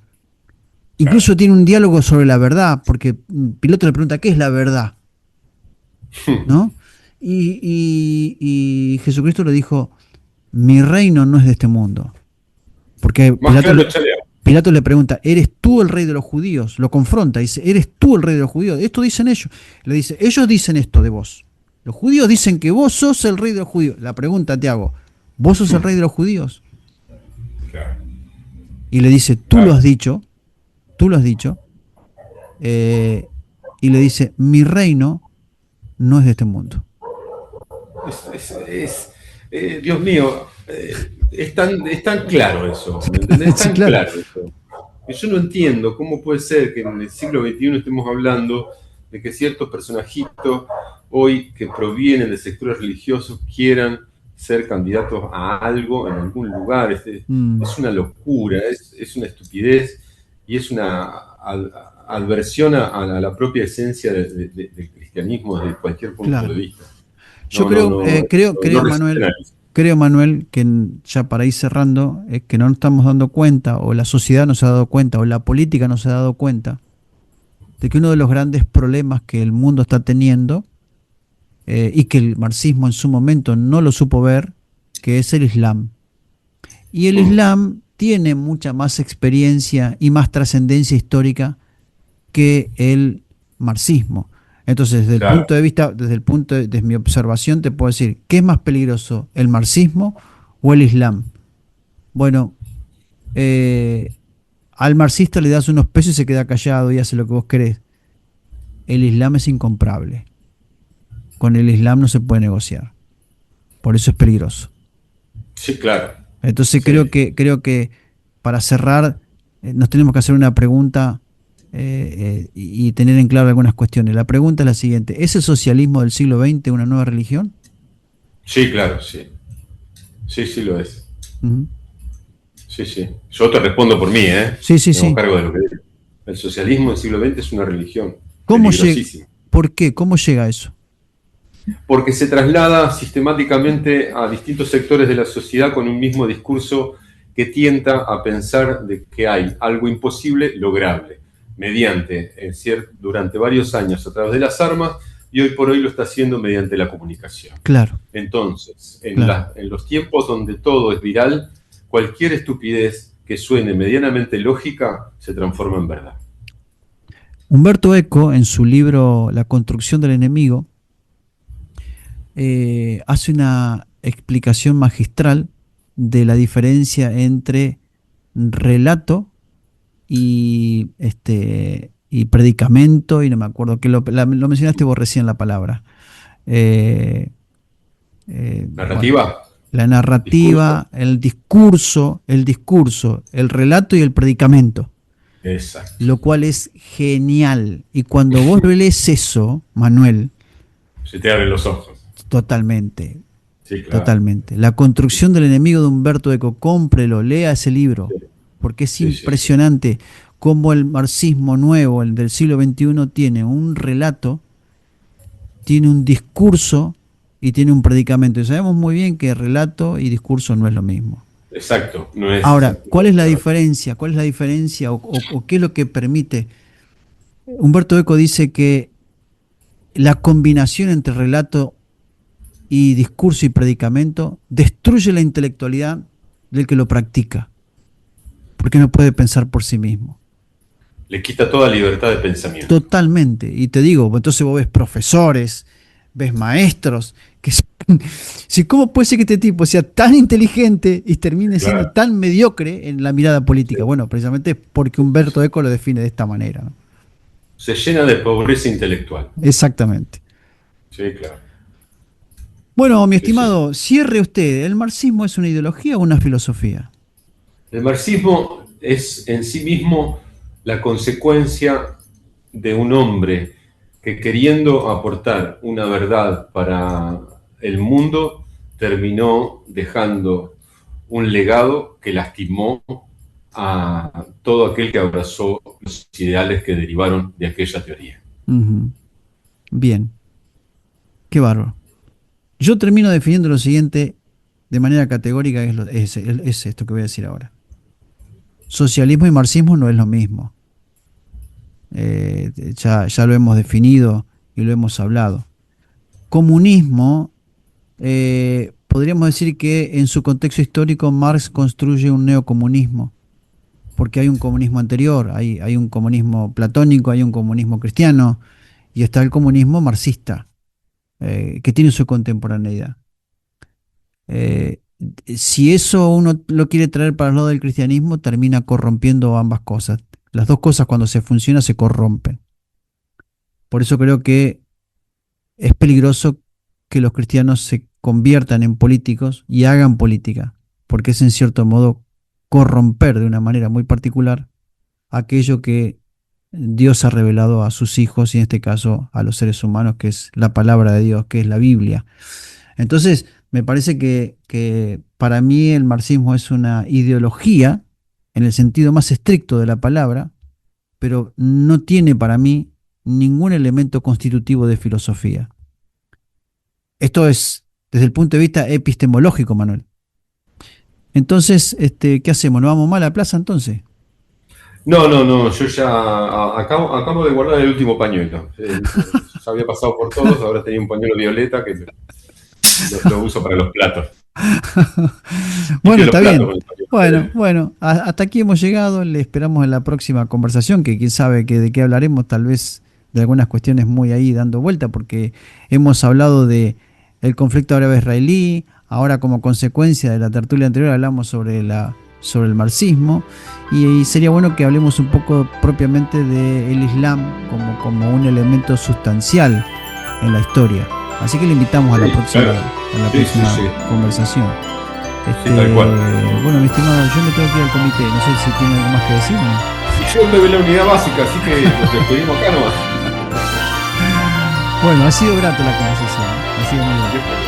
Speaker 2: Incluso tiene un diálogo sobre la verdad, porque Pilato le pregunta, ¿qué es la verdad? ¿No? Y Jesucristo le dijo, mi reino no es de este mundo. Porque Pilato le pregunta, ¿eres tú el rey de los judíos? Lo confronta, dice, ¿eres tú el rey de los judíos? Esto dicen ellos. Le dice, ellos dicen esto de vos. Los judíos dicen que vos sos el rey de los judíos. La pregunta te hago, ¿vos sos el rey de los judíos?
Speaker 8: Claro.
Speaker 2: Y le dice, tú lo has dicho. Y le dice, mi reino no es de este mundo.
Speaker 8: Dios mío, es tan claro eso, ¿me entendés? Es tan claro eso. Y yo no entiendo cómo puede ser que en el siglo XXI estemos hablando de que ciertos personajitos hoy que provienen de sectores religiosos quieran ser candidatos a algo en algún lugar. Es una locura, es una estupidez y es una adversión a la propia esencia del cristianismo desde cualquier punto de vista.
Speaker 2: Yo creo, Manuel, que ya para ir cerrando, es que no nos estamos dando cuenta, o la sociedad no se ha dado cuenta, o la política no se ha dado cuenta, de que uno de los grandes problemas que el mundo está teniendo, y que el marxismo en su momento no lo supo ver, que es el Islam. Y el Islam tiene mucha más experiencia y más trascendencia histórica que el marxismo. Entonces, desde el punto de vista, desde mi observación, te puedo decir, ¿qué es más peligroso, el marxismo o el Islam? Bueno, al marxista le das unos pesos y se queda callado y hace lo que vos querés. el Islam es incomparable. Con el Islam no se puede negociar. Por eso es peligroso.
Speaker 8: Sí, claro.
Speaker 2: Entonces
Speaker 8: Sí.
Speaker 2: creo que para cerrar nos tenemos que hacer una pregunta y tener en claro algunas cuestiones. La pregunta es la siguiente: ¿es el socialismo del siglo XX una nueva religión?
Speaker 8: Sí, claro, sí. Sí, sí lo es.
Speaker 2: Ujú.
Speaker 8: Sí, sí. Yo te respondo por mí, ¿eh?
Speaker 2: Sí, sí,
Speaker 8: Me hago
Speaker 2: sí.
Speaker 8: cargo de lo que digo. El socialismo del siglo XX es una religión
Speaker 2: ¿Cómo llega?
Speaker 8: peligrosísima.
Speaker 2: ¿Por qué? ¿Cómo llega a eso?
Speaker 8: Porque se traslada sistemáticamente a distintos sectores de la sociedad con un mismo discurso que tienta a pensar de que hay algo imposible lograble, mediante, durante varios años a través de las armas, y hoy por hoy lo está haciendo mediante la comunicación.
Speaker 2: Claro.
Speaker 8: Entonces,
Speaker 2: Claro.
Speaker 8: en los tiempos donde todo es viral, cualquier estupidez que suene medianamente lógica se transforma en verdad.
Speaker 2: Humberto Eco, en su libro La construcción del enemigo, hace una explicación magistral de la diferencia entre relato y predicamento, y no me acuerdo que lo mencionaste vos recién la palabra. Eh, bueno,
Speaker 8: ¿Narrativa?
Speaker 2: la narrativa,
Speaker 8: Discurso.
Speaker 2: el discurso, el relato y el predicamento,
Speaker 8: Exacto.
Speaker 2: lo cual es genial. Y cuando vos lees eso, Manuel,
Speaker 8: Se te abren los ojos.
Speaker 2: totalmente,
Speaker 8: Sí, claro.
Speaker 2: totalmente. La construcción del enemigo de Humberto Eco, cómprelo, lea ese libro, porque es
Speaker 8: Sí, sí.
Speaker 2: impresionante cómo el marxismo nuevo, el del siglo XXI, tiene un relato, tiene un discurso y tiene un predicamento. Y sabemos muy bien que relato y discurso no es lo mismo.
Speaker 8: Exacto. No es,
Speaker 2: Ahora, ¿cuál es la diferencia? ¿Cuál es la diferencia o qué es lo que permite? Humberto Eco dice que la combinación entre relato y discurso y predicamento destruye la intelectualidad del que lo practica, porque no puede pensar por sí mismo.
Speaker 8: Le quita toda libertad de pensamiento.
Speaker 2: Totalmente. Y te digo, entonces vos ves profesores, ves maestros, que si ¿cómo puede ser que este tipo sea tan inteligente y termine siendo
Speaker 8: Claro.
Speaker 2: tan mediocre en la mirada política? Bueno, precisamente porque Humberto Eco lo define de esta manera, ¿no?
Speaker 8: Se llena de pobreza intelectual.
Speaker 2: Exactamente.
Speaker 8: Sí, claro.
Speaker 2: Bueno, mi
Speaker 8: Sí, sí.
Speaker 2: estimado, cierre usted. ¿El marxismo es una ideología o una filosofía?
Speaker 8: El marxismo es en sí mismo la consecuencia de un hombre que, queriendo aportar una verdad para el mundo, terminó dejando un legado que lastimó a todo aquel que abrazó los ideales que derivaron de aquella teoría.
Speaker 2: Ujú. Bien, qué bárbaro. Yo termino definiendo lo siguiente de manera categórica, es esto que voy a decir ahora. Socialismo y marxismo no es lo mismo. Ya lo hemos definido y lo hemos hablado. Comunismo, podríamos decir que en su contexto histórico Marx construye un neocomunismo, porque hay un comunismo anterior, hay un comunismo platónico, hay un comunismo cristiano, y está el comunismo marxista, que tiene su contemporaneidad. Eh, si eso uno lo quiere traer para el lado del cristianismo, termina corrompiendo ambas cosas. Las dos cosas cuando se funcionan se corrompen. Por eso creo que es peligroso que los cristianos se conviertan en políticos y hagan política, porque es en cierto modo corromper de una manera muy particular aquello que Dios ha revelado a sus hijos y en este caso a los seres humanos, que es la palabra de Dios, que es la Biblia. Entonces, me parece que para mí el marxismo es una ideología en el sentido más estricto de la palabra, pero no tiene para mí ningún elemento constitutivo de filosofía. Esto es desde el punto de vista epistemológico, Manuel. Entonces, ¿qué hacemos? ¿Nos vamos mal a la plaza entonces?
Speaker 8: No, yo ya acabo de guardar el último pañuelo. Ya había pasado por todos, ahora tenía un pañuelo violeta que lo uso para los platos.
Speaker 2: Bueno,
Speaker 8: Limpio
Speaker 2: está
Speaker 8: los
Speaker 2: bien.
Speaker 8: platos con el pañuelo.
Speaker 2: Bueno, hasta aquí hemos llegado. Le esperamos en la próxima conversación, que quién sabe de qué hablaremos, tal vez de algunas cuestiones muy ahí dando vuelta, porque hemos hablado de el conflicto árabe-israelí. Ahora, como consecuencia de la tertulia anterior, hablamos sobre la sobre el marxismo, y sería bueno que hablemos un poco propiamente del Islam como un elemento sustancial en la historia. Así que le invitamos a la próxima, conversación.
Speaker 8: Tal cual.
Speaker 2: Bueno, mi estimado, yo me tengo que ir al comité, no sé si tiene algo más que decir, ¿no?
Speaker 8: Yo me ve la unidad básica, así que nos despedimos acá nomás.
Speaker 2: Bueno, ha sido grata la conversación, ha sido muy grata.